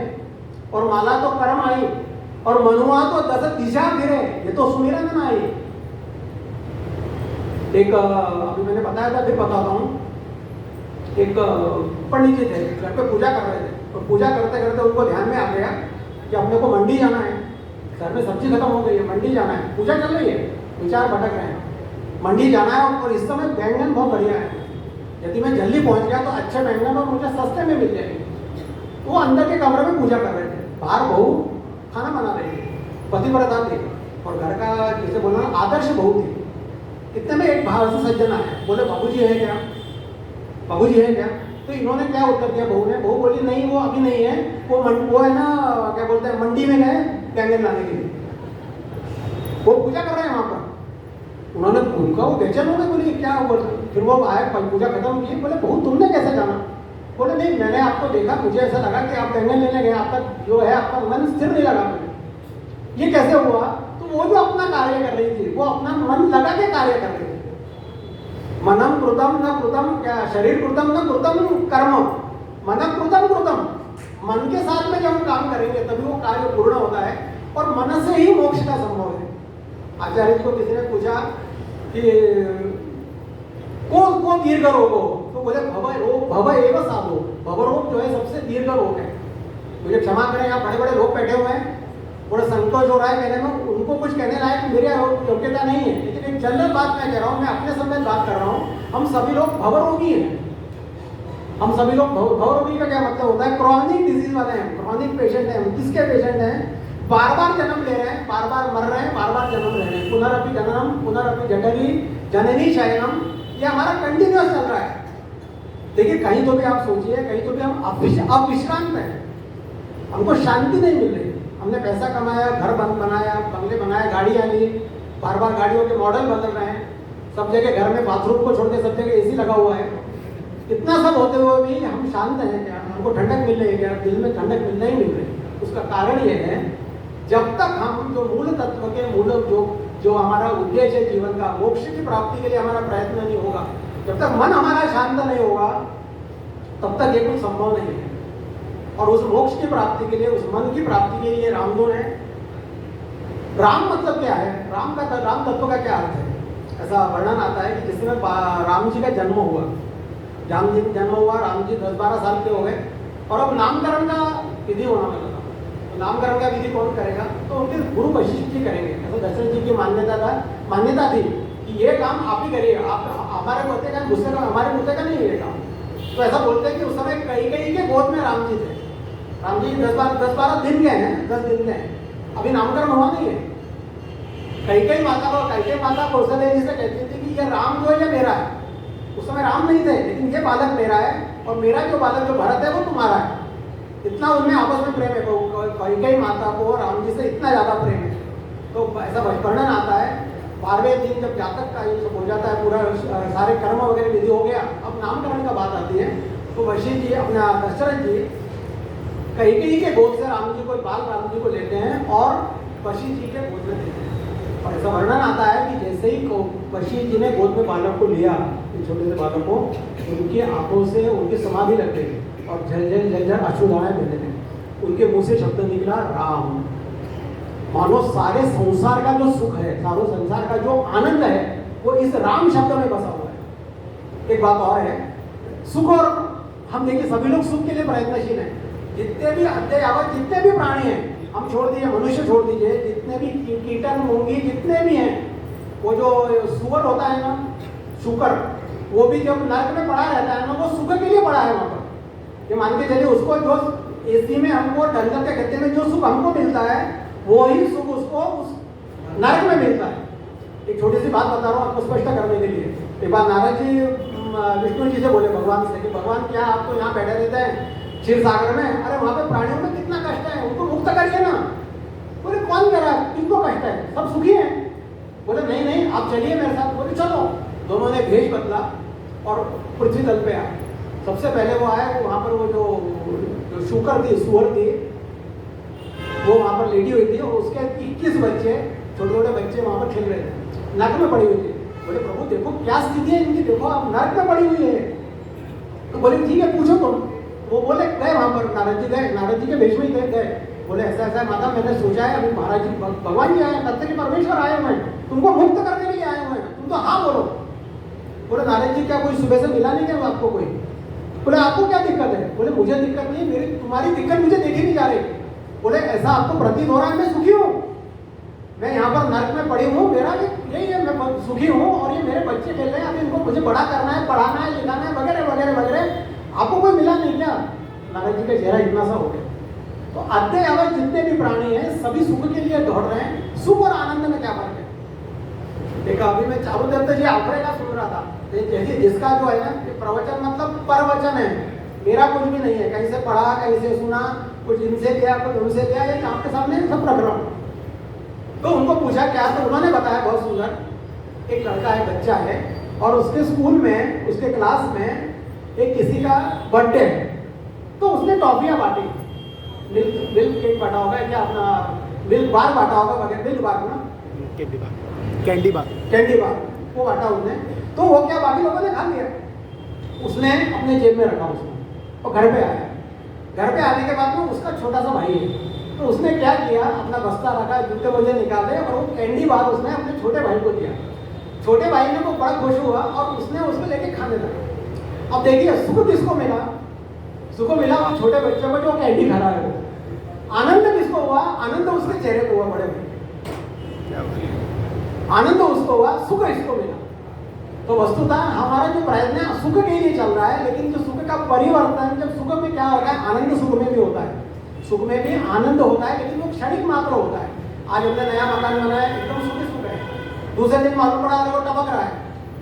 और माला तो कर्म आई, और मनुआ तो 10 दिशा फिरे, ये तो सुमिरन में आई। एक अभी मैंने बताया था, फिर बताता हूँ। एक पंडित जी थे, घर पे पूजा कर रहे थे, और पूजा करते करते उनको ध्यान में आ गया कि अपने को मंडी जाना है, घर में सब्जी खत्म हो गई है, मंडी जाना है, पूजा चल रही है, विचार भटक रहे हैं। मंडी जाना है और इस समय बैंगन बहुत बढ़िया है, यदि मैं जल्दी पहुंच गया तो अच्छे बैंगन और मुझे सस्ते में मिल जाएंगे। वो अंदर के कमरे में पूजा कर रहे थे, बाहर बहू खाना बना रही थी, पतिव्रता थी और घर का जिसे बोलना आदर्श बहू थी। इतने में एक बाहर से सज्जन आया, बोले बाबूजी है क्या, बाबूजी है क्या? तो इन्होंने क्या उत्तर दिया बहू ने? बहू बोली नहीं वो अभी नहीं है, वो है ना क्या बोलते हैं मंडी में गए बैंगन लाने के लिए, वो पूजा कर रहे हैं वहां पर। उन्होंने उनका वो बेचैन हो गए, बोले क्या हुआ? फिर वो आए पूजा खत्म की, बोले बहू तुमने कैसे जाना? बोले नहीं मैंने आपको देखा, मुझे ऐसा लगा कि आप बैंगन लेने गए, आपका जो है आपका मन स्थिर नहीं लगा मुझे। ये कैसे हुआ? तो वो जो अपना कार्य कर रही थी, वो अपना मन लगा के कार्य कर रही थी। मनम कृतम न कृतम, क्या शरीर कृतम न कृतम कर्म, मनम कृतम कृतम। मन के साथ में जब हम काम करेंगे तभी वो कार्य पूर्ण होता है और मन से ही मोक्ष का संभव है। आचार्य जी को किसी ने पूछा कि कौन दीर्घ रोग हो, तो बोले भव एव साधो, भव रोग जो है सबसे दीर्घ रोग है। मुझे क्षमा करें, यहाँ बड़े बड़े लोग बैठे हुए हैं, थोड़ा संकोच हो रहा है कहने में, उनको कुछ कहने लायक मेरी योग्यता नहीं है, लेकिन एक जनरल बात मैं कह रहा हूँ, मैं अपने समय बात कर रहा हूँ। हम सभी लोग भवरोगी हैं, हम सभी लोग भवरोगी का क्या मतलब होता है? क्रॉनिक डिजीज वाले हैं, क्रॉनिक पेशेंट हैं। हम किसके पेशेंट हैं? बार बार जन्म ले रहे हैं, बार बार मर रहे हैं, बार बार जन्म ले रहे हैं, पुनरअपि जननम पुनरअपि जठरी जननी शयनम, ये हमारा कंटिन्यूअस चल रहा है। देखिए कहीं तो भी आप सोचिए, कहीं तो भी हम अविश्रांत हैं, हमको शांति नहीं मिल रही। हमने पैसा कमाया, घर बनाया, बंगले बनाए, गाड़ियाँ ली, बार बार गाड़ियों के मॉडल बदल रहे हैं, सब जगह घर में बाथरूम को छोड़ के सब जगह एसी लगा हुआ है। इतना सब होते हुए भी हम शांत हैं क्या? हमको ठंडक मिल रही है क्या? दिल में ठंडक नहीं मिल रही। उसका कारण ये है, जब तक हम जो मूल तत्व के मूल जो हमारा उद्देश्य है जीवन का, मोक्ष की प्राप्ति के लिए हमारा प्रयत्न नहीं होगा, जब तक मन हमारा शांत नहीं होगा तब तक ये कुछ संभव नहीं है। और उस मोक्ष की प्राप्ति के लिए, उस मन की प्राप्ति के लिए रामधुन है। राम मतलब क्या है? राम तत्व का क्या अर्थ है? ऐसा वर्णन आता है कि जिसमें राम जी का जन्म हुआ, राम जी का जन्म हुआ, राम जी 10-12 साल के हो गए और अब नामकरण का विधि होना लगा। नामकरण का विधि कौन करेगा? तो उनके गुरु वशिष्ठ जी करेंगे। ऐसा दशरथ जी की मान्यता थी कि ये काम आप ही करिए, आप हमारे मुद्दे का दूसरे का, हमारे मुद्दे का नहीं है ये काम। तो ऐसा बोलते हैं कि उस समय कई के गोद में राम जी थे। राम जी 10-12 दिन गए हैं, 10 दिन गए, अभी नामकरण हुआ नहीं है। कई माता कौशल्या जी से कहती थी कि ये राम जो है ये मेरा है। उस समय राम नहीं थे, लेकिन ये बालक मेरा है और मेरा जो बालक जो भरत है वो तुम्हारा है। इतना उनमें आपस में प्रेम है, कई माता को राम जी से इतना ज्यादा प्रेम है। तो ऐसा वर्णन आता है, 12वें दिन जब जातक का ये सब हो जाता है, पूरा सारे कर्म वगैरह विधि हो गया, अब नामकरण का बात आती है। तो वशिष्ठ जी अपना दशरथ जी कई के गोद से राम जी को, बाल राम जी को लेते हैं और वशिष्ठ जी के गोद में देते हैं। और ऐसा वर्णन आता है कि जैसे ही वशिष्ठ जी ने गोद में बालक को लिया, छोटे से बालक को, उनकी आंखों से उनकी समाधि लग गई और झरझर अश्रुधाराएं बहने लगी। उनके मुंह से शब्द निकला राम। मानो सारे संसार का जो सुख है, सारे संसार का जो आनंद है, वो इस राम शब्द में बसा हुआ है। एक बात और है, सुख, और हम देखिए सभी लोग सुख के लिए प्रयत्नशील हैं। जितने भी अद्ययावत जितने भी प्राणी हैं, हम छोड़ दीजिए, मनुष्य छोड़ दीजिए, जितने भी कीटन मूंगी जितने भी हैं, वो जो सुअर होता है ना, शुकर, वो भी जब नर्क में पड़ा रहता है ना, वो सुख के लिए पड़ा है वहां पर। ये मान के चलिए, उसको जो एसी में हमको डंगर के गद्दे में जो सुख हमको मिलता है, वो ही सुख उसको उस नरक में मिलता है। एक छोटी सी बात बता रहा हूँ आपको स्पष्ट करने के लिए। एक बार नारद जी विष्णु जी से बोले भगवान से कि भगवान क्या आप तो यहाँ बैठे रहते हैं क्षीर सागर में, अरे वहाँ पे प्राणियों में कितना कष्ट है, उनको मुक्त करिए ना। बोले कौन कह रहा है, किनको कष्ट है, सब सुखी हैं। बोले नहीं आप चलिए मेरे साथ। बोले चलो। दोनों ने भेष बदला और पृथ्वी तल पे आए। सबसे पहले वो आए, वहाँ पर वो जो शुकर थी, सुअर थी, वो वहाँ पर लेटी हुई थी और उसके 21 बच्चे, छोटे छोटे बच्चे वहाँ पर खेल रहे थे, नर्क में पड़ी हुई थी। बोले प्रभु देखो क्या स्थिति है इनकी, देखो आप नर्क में पड़ी हुई है। तो बोले ठीक है पूछो तुम। वो बोले गए वहाँ पर, नारद जी गए, नारद जी के भेष में गए। बोले ऐसा ऐसा माता, मैंने सोचा है अभी महाराज जी भगवान जी आए, तत्व के परमेश्वर आए हुए हैं, तुमको मुक्त करने के लिए आए हुए हैं, तुम तो हाँ बोलो। बोले नारद जी क्या कोई सुबह से मिला नहीं क्या आपको कोई? बोले आपको क्या दिक्कत है? बोले मुझे दिक्कत नहीं है, मेरी तुम्हारी दिक्कत मुझे देखी नहीं जा रही। बोले ऐसा आपको प्रतीत हो रहा है मैं सुखी हूँ? मैं यहाँ पर नर्क में पड़ी हूँ, मेरा यही है, मैं सुखी हूँ और ये मेरे बच्चे खेल रहे हैं, अभी इनको मुझे बड़ा करना है, पढ़ाना है, लिखाना है, वगैरह वगैरह वगैरह। आपको कोई मिला नहीं क्या? नारद जी का चेहरा इतना सा हो गया। तो अद्य अवर जितने भी प्राणी हैं सभी सुख के लिए दौड़ रहे हैं। सुख और आनंद में क्या फर्क है? देखा, अभी मैं चारुदत्त जी आफरे का सुन रहा था, जैसे जिसका जो है ना प्रवचन मतलब परवचन है, मेरा कुछ भी नहीं है, कहीं से पढ़ा, कहीं से सुना, कुछ इनसे किया, कुछ उनसे किया, ये आपके सामने सब रख रहा हूँ। तो उनको पूछा क्या, तो उन्होंने बताया बहुत सुंदर, एक लड़का है, बच्चा है, और उसके स्कूल में, उसके क्लास में एक किसी का बर्थडे है, तो उसने टॉफियाँ बांटी, मिल्क केक बांटा होगा, क्या अपना मिल्क बार बांटा होगा वगैरह, मिल्क बार ना, कैंडी बार वो बांटा उसने। तो वो क्या, बाकी लोगों ने खा लिया, उसने अपने जेब में रखा उसने, और घर पे आया। घर पे आने के बाद में उसका छोटा सा भाई है, तो उसने क्या किया, अपना बस्ता रखा, जूते मोजे निकाले और वो कैंडी बार उसने अपने छोटे भाई को दिया। छोटे भाई ने वो बड़ा खुश हुआ और उसने उसको लेके खाने लगा। अब देखिए सुख किसको मिला? सुख मिला वो छोटे बच्चों को जो कैंडी खा रहा है वो। आनंद किसको हुआ? आनंद उसके चेहरे को हुआ, बड़े भाई आनंद उसको हुआ, सुख इसको मिला। तो वस्तुतः हमारा जो प्रयत्न है सुख के लिए चल रहा है, लेकिन जो सुख का परिवर्तन जब सुख में क्या होता है, आनंद सुख में भी होता है, सुख में भी आनंद होता है, लेकिन वो क्षणिक मात्र होता है। आज हमने नया मकान बनाया, एकदम सुखी सुख है, दूसरे दिन मालूम पड़ा वो टपक रहा है।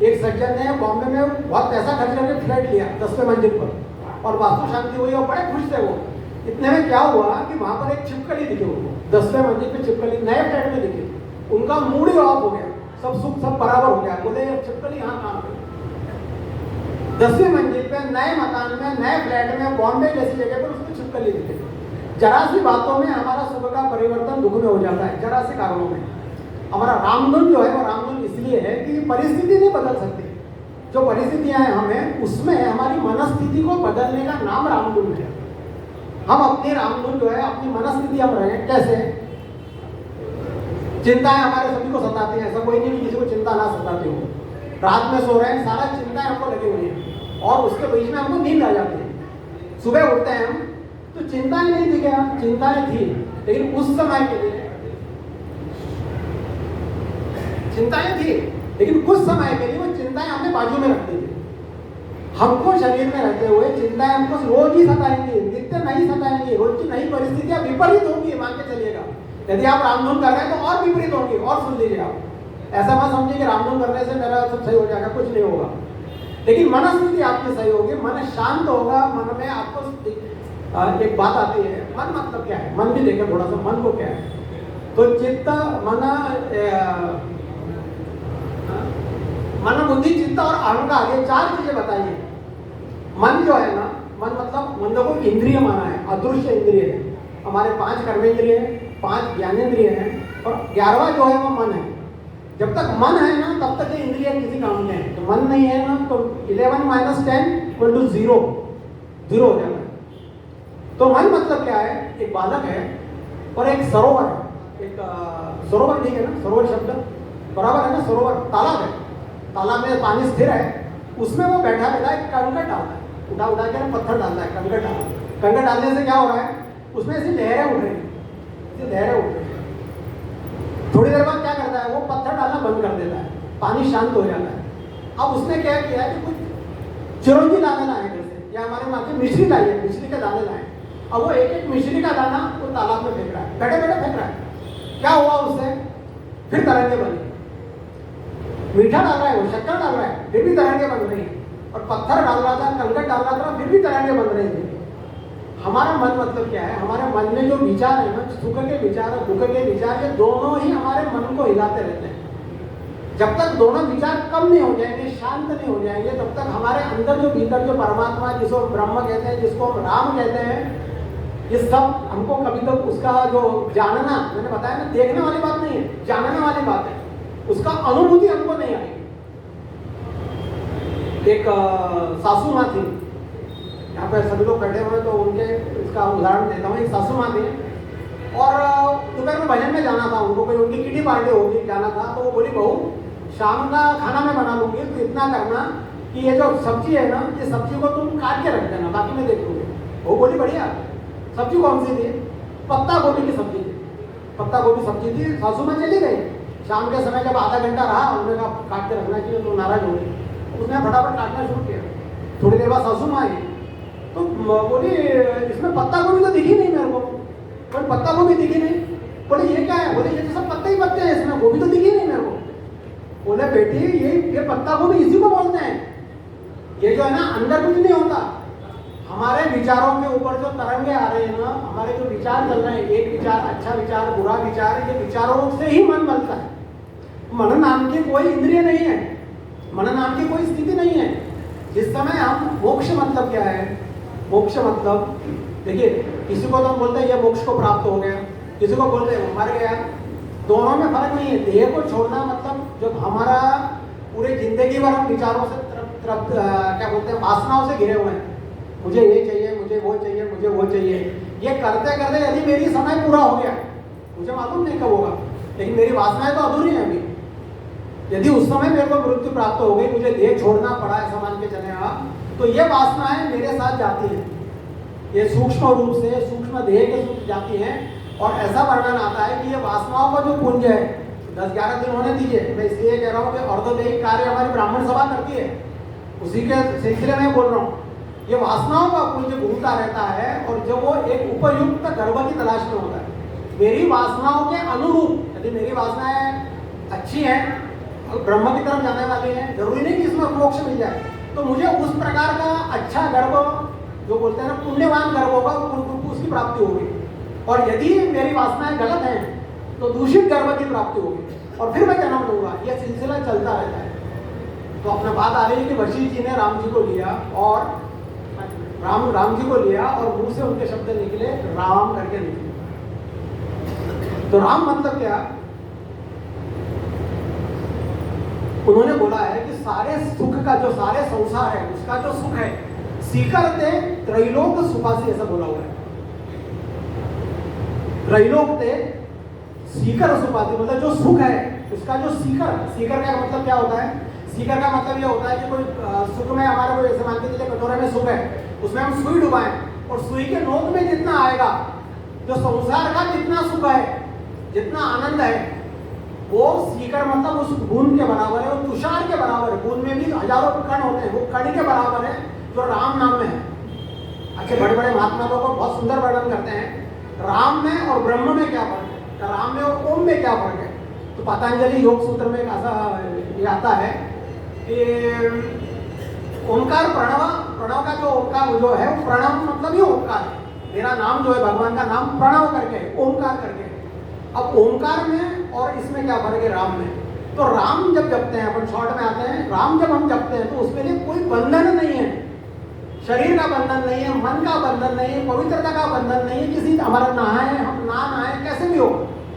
एक सज्जन ने बॉम्बे में बहुत पैसा खर्च करके फ्लैट लिया 10वें मंजिल पर, और वास्तु शांति हुई और बड़े खुश थे वो। इतने में क्या हुआ कि वहां पर एक छिपकली दिखी उनको, 10वें मंजिल पे छिपकली नए फ्लैट में दिखी। उनका मूड ही ऑफ हो गया, सब सुख सब बराबर हो गया। बोले छिपकली यहाँ कहाँ पे? 10वीं मंजिल पे नए मकान में, नए फ्लैट में, बॉम्बे जैसी जगह पर उसको छिपकली दिखे। जरा सी बातों में हमारा सुख का परिवर्तन दुख में हो जाता है, जरा से कारणों में। हमारा रामधुन जो है वो रामधुन इसलिए है कि परिस्थिति नहीं बदल सकती। जो परिस्थितियां हैं हमें, उसमें हमारी मनस्थिति को बदलने का नाम रामधुन है। हम अपनी रामधुन जो है, अपनी मनस्थिति हम रहे कैसे? चिंताएं हमारे सभी को सताती हैं, ऐसा कोई नहीं किसी को चिंता ना सताती हो। रात में सो रहे हैं, सारा चिंताएं हमको लगी हुई है और उसके बीच में हमको नींद आ जाती है। सुबह उठते हैं हम तो चिंताएं नहीं थी क्या? चिंताएं थी, लेकिन उस समय के लिए चिंताएं थी, लेकिन कुछ समय के लिए वो चिंताएं हमने बाजू में रख दी थी। हमको शरीर में रहते हुए चिंताएं हमको रोज ही सताएंगी, नित्य नहीं सताएंगी। रोज की नई परिस्थितियां विपरीत होंगी, मान के चलिएगा। यदि आप रामधुन कर रहे हैं तो और विपरीत होंगी। और सुन लीजिए, आप ऐसा मत समझिए कि रामधुन करने से मेरा सब सही हो जाएगा, कुछ नहीं होगा। लेकिन मनस्थिति आपकी सही होगी, मन शांत होगा। मन में आपको एक बात आती है, मन मतलब क्या है? मन भी देखें थोड़ा सा, मन को क्या है? तो चित्त, मन, बुद्धि, चित्त और अहंकार, ये 4 चीजें बताइए। मन जो है ना, मन मतलब मन को इंद्रिय माना है, अदृश्य इंद्रिय है। हमारे 5 कर्मेंद्रिय हैं, 5 ज्ञानेंद्रिय हैं और 11वां जो है वो मन है। जब तक मन है ना तब तक ये इंद्रिय किसी काम के हैं। तो मन नहीं है ना तो 11 - 10 = 0 हो जाता है। तो मन मतलब क्या है? एक बालक है और एक सरोवर है। एक सरोवर, ठीक है ना? सरोवर शब्द बराबर है ना? सरोवर तालाब है, तालाब में पानी स्थिर है, उसमें वो बैठा एक कंकड़ डालता है, उठा के पत्थर डालता है, कंकड़ डालने से क्या हो रहा है? उसमें ऐसी लहरें उठ रही हैं। थोड़ी देर बाद क्या करता है? वो पत्थर डालना बंद कर देता है, पानी शांत हो जाता है। अब उसने क्या किया है कि कुछ चिरौंजी दाने लाए घर से, या हमारे माँ की मिश्री लाई है, मिश्री के दाने लाए। अब वो एक मिश्री का दाना वो तालाब में फेंक रहा है, बैठे फेंक रहा है। क्या हुआ उससे? फिर तरंगे बनी। मीठा डाल रहा है, वो शक्कर डाल रहा है, फिर भी तरंगे बन रही है। और पत्थर डाल रहा था, कंकड़ डाल रहा था, फिर भी तरंगे बन रही थी। हमारा मन मतलब क्या है? हमारे मन में जो विचार है ना, सुख के विचार और दुख के विचार, ये दोनों ही हमारे मन को हिलाते रहते हैं। जब तक दोनों विचार कम नहीं हो जाएंगे, शांत नहीं हो जाएंगे, तब तक हमारे अंदर जो भीतर जो परमात्मा, जिसको ब्रह्म कहते हैं, जिसको हम राम कहते हैं, ये सब हमको कभी तक उसका जो जानना, मैंने बताया ना, देखने वाली बात नहीं है, जानने वाली बात है। उसका अनुभूति हमको नहीं आई। एक सासू माँ थी, यहाँ पे सभी लोग बैठे हुए तो उनके इसका उदाहरण देता हूँ। एक सासू माँ थी और दोपहर में भजन में जाना था उनको, कोई उनकी किटी पार्टी होगी, जाना था। तो वो बोली, बहू शाम का खाना मैं बना लूँगी, तो इतना करना कि ये जो सब्जी है ना, ये सब्जी को तुम काट के रख देना, बाकी मैं देख लूँगी। वो बोली, बढ़िया। सब्जी कौन सी थी? पत्ता गोभी की सब्जी थी। पत्ता गोभी सब्जी थी, सासू माँ चली गई। शाम के समय जब आधा घंटा रहा, उन्होंने कहा काट के रखना चाहिए, तो नाराज हो गई। उसने फटाफट काटना शुरू किया। थोड़ी देर बाद सासू माँ आई तो बोली इसमें पत्ता गोभी तो दिखी नहीं मेरे को, पर पत्ता गोभी दिखी नहीं। बोले ये क्या है? बोले ये तो सब पत्ते ही पत्ते हैं, इसमें गोभी तो दिखी नहीं मेरे को। बोले बेटी ये पत्ता गोभी इसी को बोलते हैं। ये जो है ना अंदर कुछ नहीं होता। हमारे विचारों के ऊपर जो तरंगे आ रहे हैं ना, हमारे जो विचार चल रहे हैं, एक विचार, अच्छा विचार, बुरा विचार, ये विचारों से ही मन बनता है। मन नाम की कोई इंद्रिय नहीं है, मन नाम की कोई स्थिति नहीं है। जिस समय हम मोक्ष मतलब क्या है? मोक्ष मतलब देखिए, किसी को तो हम बोलते हैं ये मोक्ष को प्राप्त हो गया, किसी को बोलते हैं मर गया। दोनों में फर्क नहीं है। देह को छोड़ना मतलब जब हमारा पूरे जिंदगी भर हम विचारों से क्या बोलते हैं, वासनाओं से घिरे हुए हैं, मुझे ये चाहिए, मुझे वो चाहिए, मुझे वो चाहिए, ये करते करते यदि मेरी समय पूरा हो गया, मुझे मालूम नहीं कब होगा, लेकिन मेरी वासनाएं तो अधूरी हैं अभी। यदि उस समय मेरे को मृत्यु प्राप्त हो गई, मुझे देह छोड़ना पड़ा, ऐसा मान के चले आप, तो ये वासनाएं मेरे साथ जाती हैं। ये सूक्ष्म रूप से सूक्ष्म देह के सूक्ष्म जाती हैं। और ऐसा वर्णन आता है कि ये वासनाओं का जो पुंज है, 10-11 दिन होने दीजिए, मैं इसलिए कह रहा हूँ कि अर्धदैहिक कार्य हमारी ब्राह्मण सभा करती है, उसी के सिलसिले में बोल रहा हूँ। ये वासनाओं का पुंज घूमता रहता है और जब वो एक उपयुक्त गर्भ की तलाश में होता है, मेरी वासनाओं के अनुरूप, यदि मेरी वासनाएं अच्छी हैं, ब्रह्म की तरफ जाने वाली हैं, जरूरी नहीं कि इसमें मोक्ष मिल जाए, तो मुझे उस प्रकार का अच्छा गर्भ, जो बोलते हैं ना पुण्यवान गर्भ होगा, उसकी प्राप्ति होगी। और यदि मेरी वासनाएं गलत हैं तो दूषित गर्भ की प्राप्ति होगी और फिर मैं जन्म लूंगा। यह सिलसिला चलता रहता है। तो अपना बात आ रही है कि वशिष्ठ जी ने राम जी को लिया और राम जी को लिया और मुंह से उनके शब्द निकले राम करके निकले। तो राम मतलब क्या? उन्होंने बोला है कि सारे सुख का जो सारे संसार है उसका जो सुख है, सीकरते त्रैलोक सुखासी, ऐसा बोला हुआ है। त्रैलोक ते सीकर सुखासी मतलब जो सुख है उसका जो सीकर का मतलब क्या होता है? सीकर का मतलब ये होता है कि कोई सुख में हमारे को जैसे मान के चलिए कटोरे में सुख है, उसमें हम सुई डुबाएं और सुई के नोक में जितना आएगा, जो संसार का जितना सुख है, जितना आनंद है, वो सीकर मतलब उस बूंद के बराबर है, वो तुषार के बराबर है। बूंद में भी हजारों कण होते हैं, वो कण के बराबर है जो राम नाम में है। अच्छे बड़े बड़े महात्मा लोग बहुत सुंदर वर्णन करते हैं राम में और ब्रह्म में क्या फर्क है, राम में और ओम में क्या फर्क है। तो पतंजलि योग सूत्र में एक ऐसा ये आता है कि ओंकार प्रणव का जो ओंकार जो है, वो प्रणव मतलब ही ओंकार है। मेरा नाम जो है भगवान का नाम प्रणव करके है, ओंकार करके है। अब ओंकार में और इसमें क्या फर्क है? राम में। तो राम जब जपते हैं, अपन शॉर्ट में आते हैं, राम जब हम जपते हैं तो उसमें लिए कोई बंधन नहीं है, शरीर का बंधन नहीं है, मन का बंधन नहीं है, पवित्रता का बंधन नहीं है। किसी हमारा नहाए, हम ना नहाए, कैसे भी हो,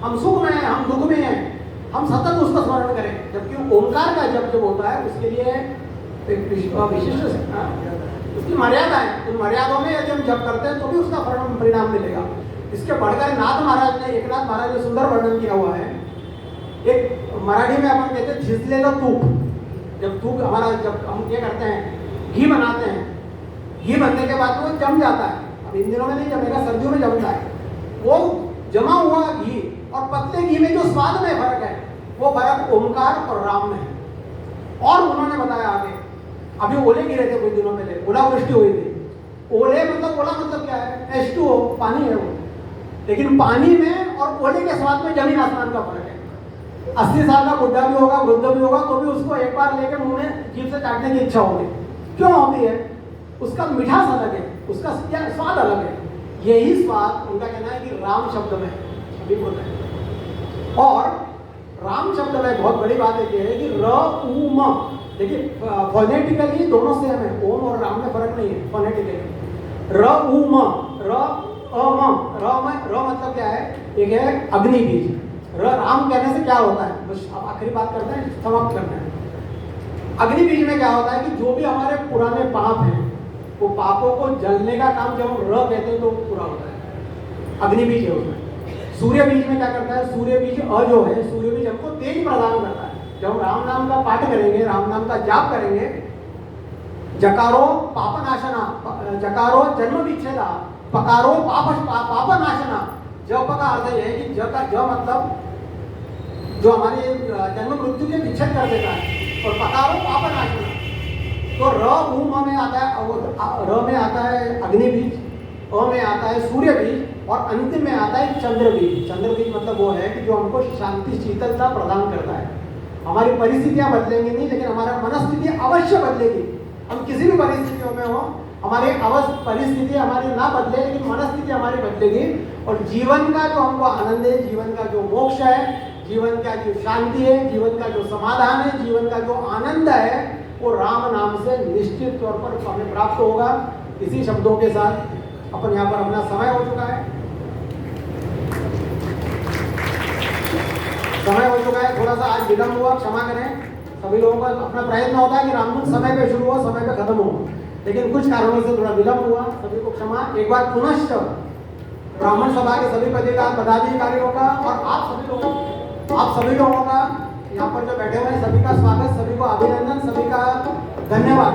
हम सुख में हैं, हम दुख में हैं, हम सतत उसका स्मरण करें। जबकि ओंकार का जब जब होता है उसके लिए एक विशिष्ट उसकी मर्यादा है। उन मर्यादाओं में यदि हम जब करते हैं तो भी उसका परिणाम मिलेगा। इसके बढ़कर नाथ महाराज ने, एकनाथ महाराज ने सुंदर वर्णन किया हुआ है। एक मराठी में अपन कहते हैं झिजलेलं तूप। जब तूप हमारा, जब हम ये करते हैं घी बनाते हैं, घी बनने के बाद वो जम जाता है। अब इन दिनों में नहीं जमेगा, सर्दियों में जमता है। वो जमा हुआ घी और पतले घी में जो स्वाद में फर्क है, वो फर्क ओंकार और राम में है। और उन्होंने बताया आगे, अभी ओले गिरे थे कुछ दिनों पहले, ओलावृष्टि हुई थी। ओले मतलब, ओला मतलब क्या है? H2O, पानी है वो। लेकिन पानी में और ओले के स्वाद में जमीन आसमान का फर्क है। 80 साल का बुढ़ा भी होगा, वृद्ध भी होगा, तो भी उसको एक बार लेकर मुंह में जीभ से काटने की इच्छा होगी। क्यों होती है? उसका मिठास अलग है, उसका स्वाद अलग है। यही स्वाद उनका कहना है कि राम शब्द में अभी बोलते हैं। और राम शब्द में बहुत बड़ी बात ये है कि र उ म, देखिए फोनेटिकली दोनों सेम है, ओम और राम में फर्क नहीं है फोनेटिकली। र उ म, र अ म, र मतलब क्या है? एक है अग्नि बीज। र राम कहने से क्या होता है? बस अब आखिरी बात करते हैं, समाप्त करते हैं। अग्नि बीज में क्या होता है कि जो भी हमारे पुराने पाप हैं, वो पापों को जलने का काम जब हम र कहते हैं तो पूरा होता है। अग्नि बीज है उसमें। सूर्य बीज में क्या करता है? सूर्य बीज अ जो है, सूर्य बीज हमको तेज प्रदान करता है। जब हम राम नाम का पाठ करेंगे, राम नाम का जाप करेंगे, जकारो पापनाशना, जकारो जन्म विच्छेदा, पकारो पापनाशना, जप का अर्थ यह है कि ज का ज मतलब जो हमारी जन्म मृत्यु के विच्छेद कर देता है, और पकारो पाप नाशना। तो र ऊ म में आता है, र में आता है अग्नि बीज, अ में आता है सूर्य बीज, और अंतिम में आता है चंद्र बीज। चंद्र बीज मतलब वो है कि जो हमको शांति शीतलता प्रदान करता है। हमारी परिस्थितियां बदलेंगी नहीं, लेकिन हमारा मनस्थिति अवश्य बदलेगी। हम किसी भी परिस्थितियों में हो, हमारी परिस्थिति हमारी ना बदले, लेकिन मनस्थिति हमारी बदलेगी, और जीवन का जो हमको आनंद है, जीवन का जो मोक्ष है, जीवन का जो शांति है, जीवन का जो समाधान है, जीवन का जो आनंद है, वो राम नाम से निश्चित तौर पर हमें प्राप्त होगा। इसी शब्दों के साथ अपन यहाँ पर अपना समय हो चुका है, थोड़ा सा आज विलंब हुआ, क्षमा करें। सभी लोगों का अपना प्रयत्न होता है कि रामधुन समय पे शुरू हो, समय पे खत्म हो, लेकिन कुछ कारणों से थोड़ा विलंब हुआ, सभी को क्षमा। एक बार पुनश्च ब्राह्मण सभा के सभी पदाधिकारियों का और आप सभी लोगों का यहाँ पर जो बैठे हुए हैं सभी का स्वागत, सभी को अभिनंदन, सभी का धन्यवाद।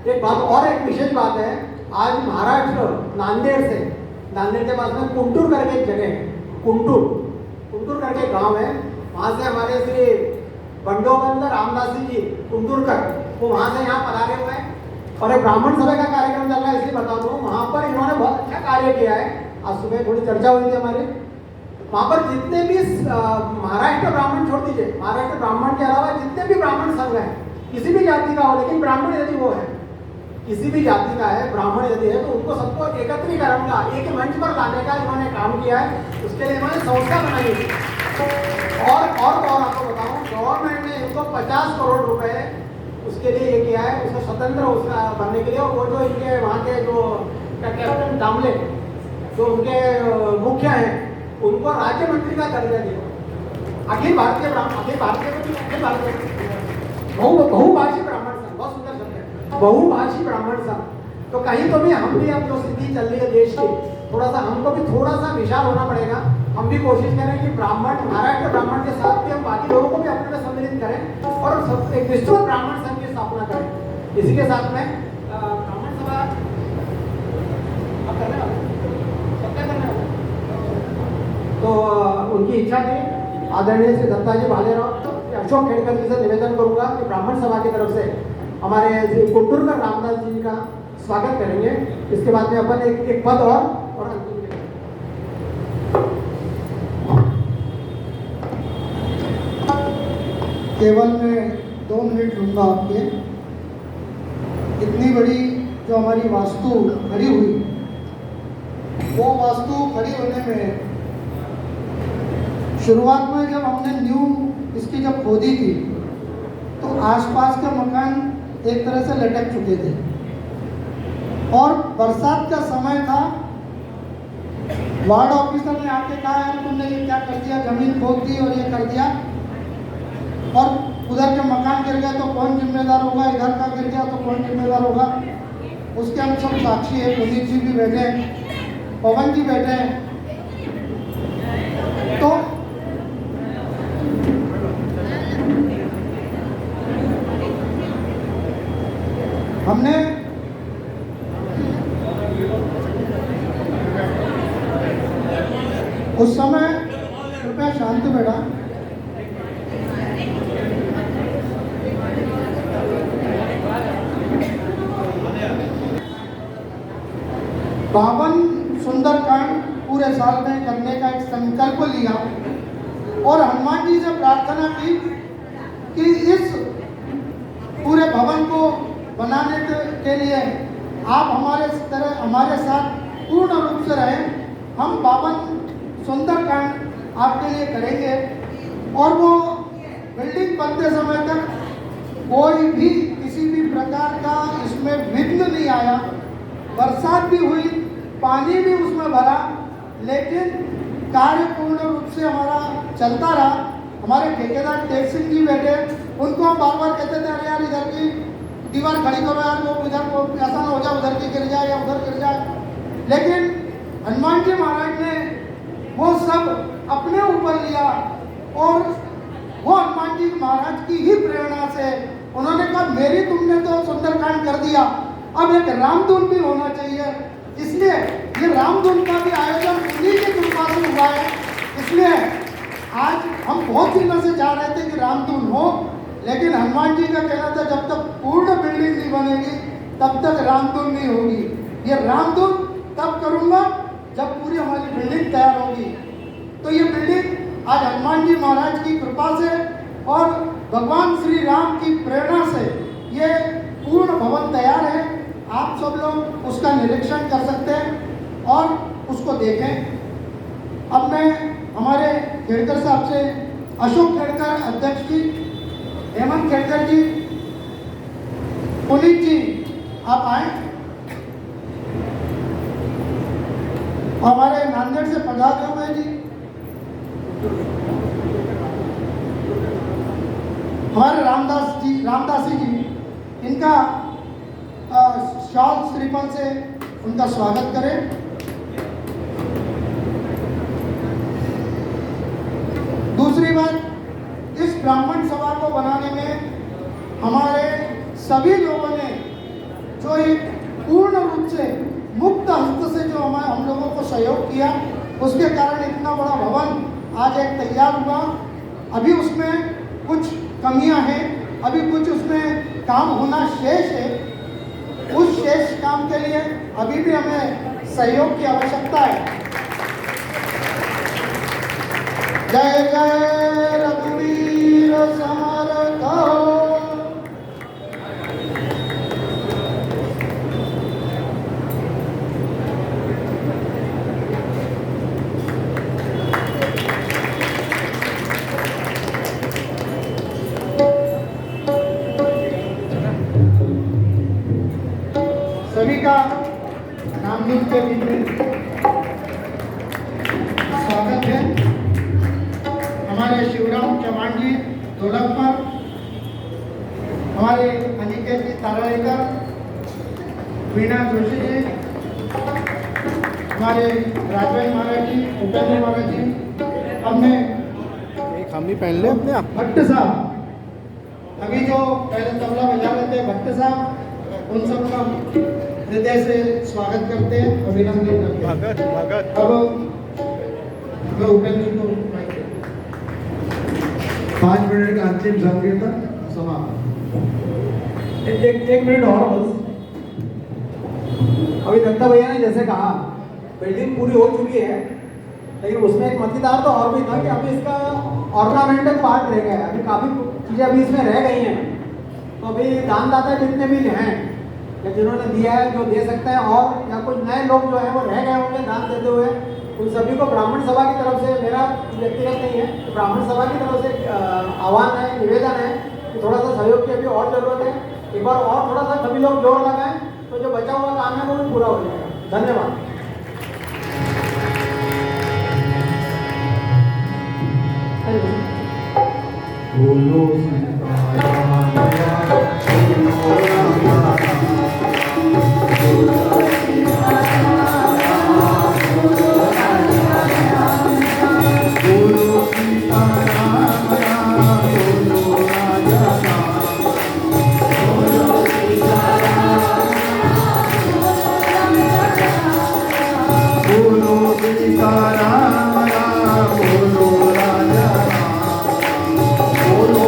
एक बात और, एक विशेष बात है, आज महाराष्ट्र नांदेड़ के पास में कुंटूर करके एक जगह है, कुंटूर करके गांव है, वहाँ से हमारे श्री बंडोबंद रामदास जी कुंटूरकर वो वहाँ से यहाँ पधारे हुए हैं, और एक ब्राह्मण सभा का कार्यक्रम चल रहा है, इसलिए बता दूँ वहाँ पर इन्होंने बहुत अच्छा कार्य किया है। आज सुबह थोड़ी चर्चा हुई थी हमारी, वहाँ पर जितने भी महाराष्ट्र ब्राह्मण छोड़ दीजिए, महाराष्ट्र ब्राह्मण के अलावा जितने भी ब्राह्मण संघ हैं, किसी भी जाति का हो, लेकिन ब्राह्मण यदि वो है, किसी भी जाति का है, ब्राह्मण यदि है, तो उनको सबको एकत्रीकरण का, एक मंच पर लाने का इन्होंने काम किया है। उसके लिए इन्होंने संस्था बनाई है, और आपको बताऊं, गवर्नमेंट ने इनको 50 करोड़ रुपए उसके लिए ये किया है, उसको स्वतंत्र उसका बनने के लिए। और वो जो इनके वहाँ के जो कैप्टन दामले जो उनके मुख्य हैं, उनको राज्य मंत्री का दर्जा दिया। अखिल भारतीय बहुभाषी ब्राह्मण संघ, बहुत सुंदर शब्द है, बहुभाषी ब्राह्मण संघ। तो कहीं तो भी हम भी अब जो स्थिति चल रही है देश की, हमको भी थोड़ा सा विशाल होना पड़ेगा। हम भी कोशिश करें कि महाराष्ट्र ब्राह्मण के साथ भी हम बाकी लोगों को भी अपने में सम्मिलित करें, और एक विस्तृत ब्राह्मण संघ की स्थापना करें। इसी के साथ में ब्राह्मण सभा अब करने वाले, तो उनकी इच्छा थी, आदरणीय श्री दत्ताजी भालेराव, अशोक खेड़कर जी से निवेदन करूंगा कि ब्राह्मण सभा की तरफ से हमारे श्री कुंटूरकर रामदास जी का स्वागत करेंगे। इसके बाद में अपन एक पद और अंतिम केवल मैं 2 मिनट लूँगा आपके। इतनी बड़ी जो हमारी वास्तु खड़ी हुई, वो वास्तु खड़ी होने में शुरुआत में जब हमने इसकी जब खोदी थी, तो आसपास के मकान एक तरह से लटक चुके थे, और बरसात का समय था। वार्ड ऑफिसर ने आके कहा, यार तुमने ये क्या कर दिया, जमीन खोद दी और ये कर दिया, और उधर के मकान गिर गया तो कौन जिम्मेदार होगा, इधर का गिर गया तो कौन जिम्मेदार होगा। उसके हम सब साक्षी है, पुनीत जी भी बैठे हैं, पवन जी बैठे हैं। तो हमने उस समय, कृपया शांत बैठा, बावन सुंदरकांड पूरे साल में करने का एक संकल्प लिया, और हनुमान जी से प्रार्थना की कि इस पूरे भवन को बनाने के लिए आप हमारे साथ पूर्ण रूप से रहें। हम 52 सुंदरकांड आपके लिए करेंगे, और वो बिल्डिंग बनते समय तक कोई भी किसी भी प्रकार का इसमें विघ्न नहीं आया। बरसात भी हुई, पानी भी उसमें भरा, लेकिन कार्य पूर्ण रूप से हमारा चलता रहा। हमारे ठेकेदार तेज सिंह जी बैठे, उनको हम बार बार कहते थे, अरे यार इधर की दीवार खड़ी करो यार, वो इधर को ऐसा ना हो जाए उधर की गिर जाए या उधर गिर जाए। लेकिन हनुमान जी महाराज ने वो सब अपने ऊपर लिया, और वो हनुमान जी महाराज की ही प्रेरणा से उन्होंने कहा, मेरी तुमने तो सुंदरकांड कर दिया, अब एक रामधुन भी होना चाहिए। इसलिए ये रामधुन का भी आयोजन उन्हीं की कृपा से हुआ है। इसलिए आज हम बहुत दिनों से चाह रहे थे कि रामधुन हो, लेकिन हनुमान जी का कहना था जब तक पूर्ण बिल्डिंग नहीं बनेगी तब तक रामधुन नहीं होगी। ये रामधुन तब करूँगा जब पूरी हमारी बिल्डिंग तैयार होगी। तो ये बिल्डिंग आज हनुमान जी महाराज की कृपा से और भगवान श्री राम की प्रेरणा से ये पूर्ण भवन तैयार है। आप सब लोग उसका निरीक्षण कर सकते हैं और उसको देखें। अब मैं हमारे खेड़कर साहब से, अशोक खेड़कर अध्यक्ष जी, हेमंत खेड़कर जी, पुनीत जी आप आए। हमारे नांदेड़ से पधारे हुए जी हमारे रामदासी जी, इनका शॉल श्रीफल से उनका स्वागत करें। दूसरी बात, इस ब्राह्मण सभा को बनाने में हमारे सभी लोगों ने जो एक पूर्ण रूप से मुक्त हस्त से जो हम लोगों को सहयोग किया, उसके कारण इतना बड़ा भवन आज एक तैयार हुआ। अभी उसमें कुछ कमियां हैं, अभी कुछ उसमें काम होना शेष है। उस शेष काम के लिए अभी भी हमें सहयोग की आवश्यकता है। जय जय रघुवीर समर्थ। सभी का रामधुन के बीच में स्वागत है। हमारे शिवराम चौहान जी ढोलक पर, हमारे अनिकेत जी तारालेकर, वीणा जोशी जी, हमारे राजवेंद्र महाराज जी, उपेंद्र महाराज जी, अपने एक हम भी पहन ले अपने आप। भट्ट साहब, अभी जो पहले तबला बजा रहे थे भट्ट साहब, उन सबका हृदय से स्वागत करते हैं, अभिनंदन करते हैं। भगत भगत अब मैं उपेंद्र जी को माइक देता हूं। 5 मिनट का अंतिम संकीर्तन समाप्त। एक मिनट और बस। अभी दत्ता भैया ने जैसे कहा बिल्डिंग पूरी हो चुकी है, लेकिन उसमें एक मजेदार तो और भी था कि अभी इसका ऑर्नामेंटल पार्ट रह गया है। अभी काफ़ी चीज़ें अभी इसमें रह गई हैं। तो अभी दानदाता जितने भी हैं या जिन्होंने दिया है, जो दे सकते हैं, और या कुछ नए लोग जो हैं वो रह गए होंगे दान देते हुए, उन सभी को ब्राह्मण सभा की तरफ से, मेरा व्यक्तिगत नहीं है, तो ब्राह्मण सभा की तरफ से आह्वान है, निवेदन है कि थोड़ा सा सहयोग की अभी और ज़रूरत है। एक बार और थोड़ा सा सभी लोग जोर लगाएं तो जो बचा हुआ काम है वो भी पूरा हो जाएगा। धन्यवाद। बोलो सीताराम बोलो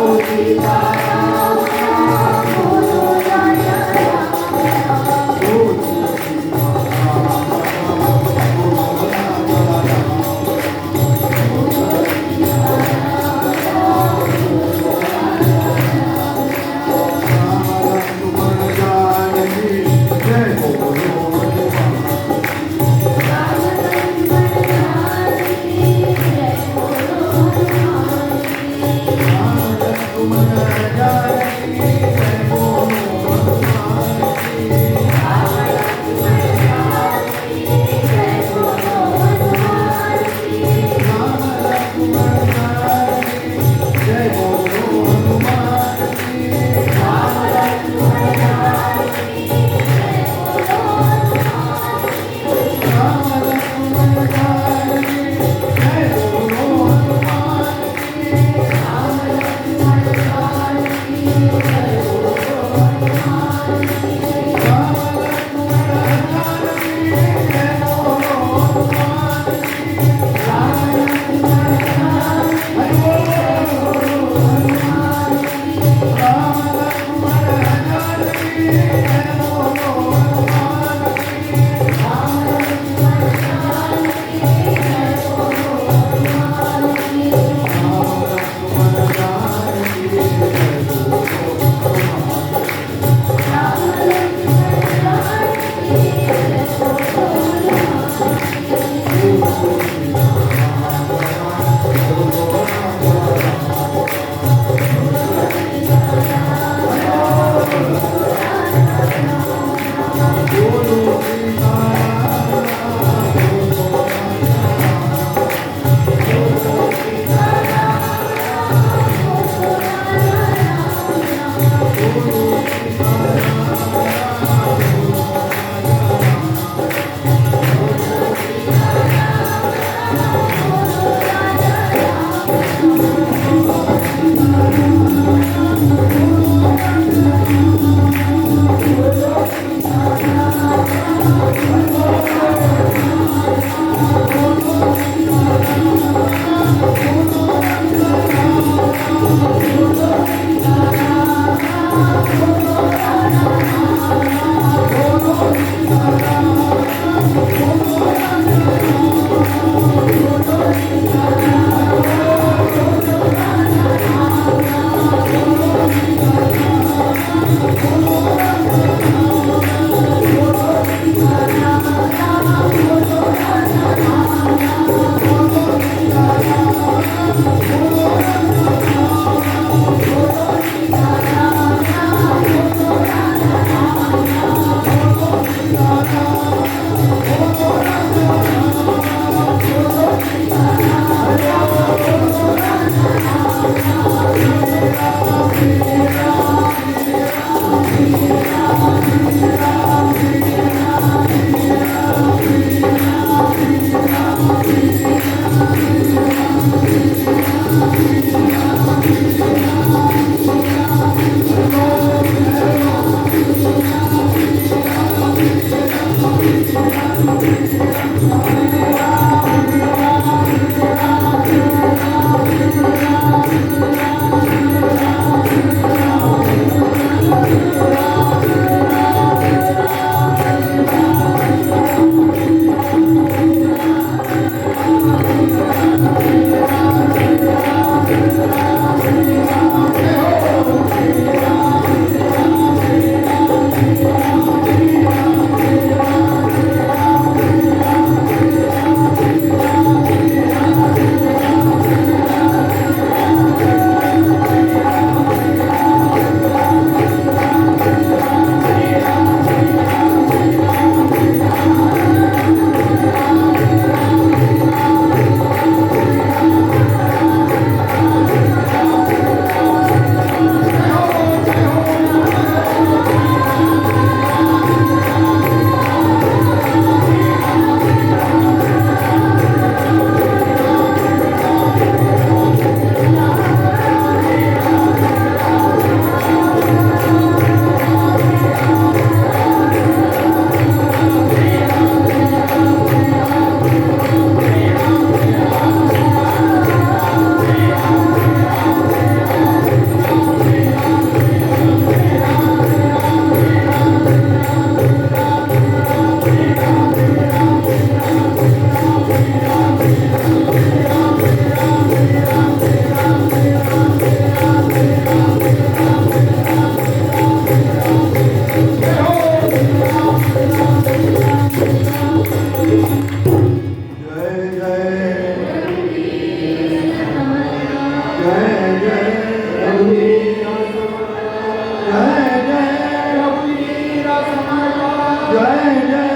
जय जय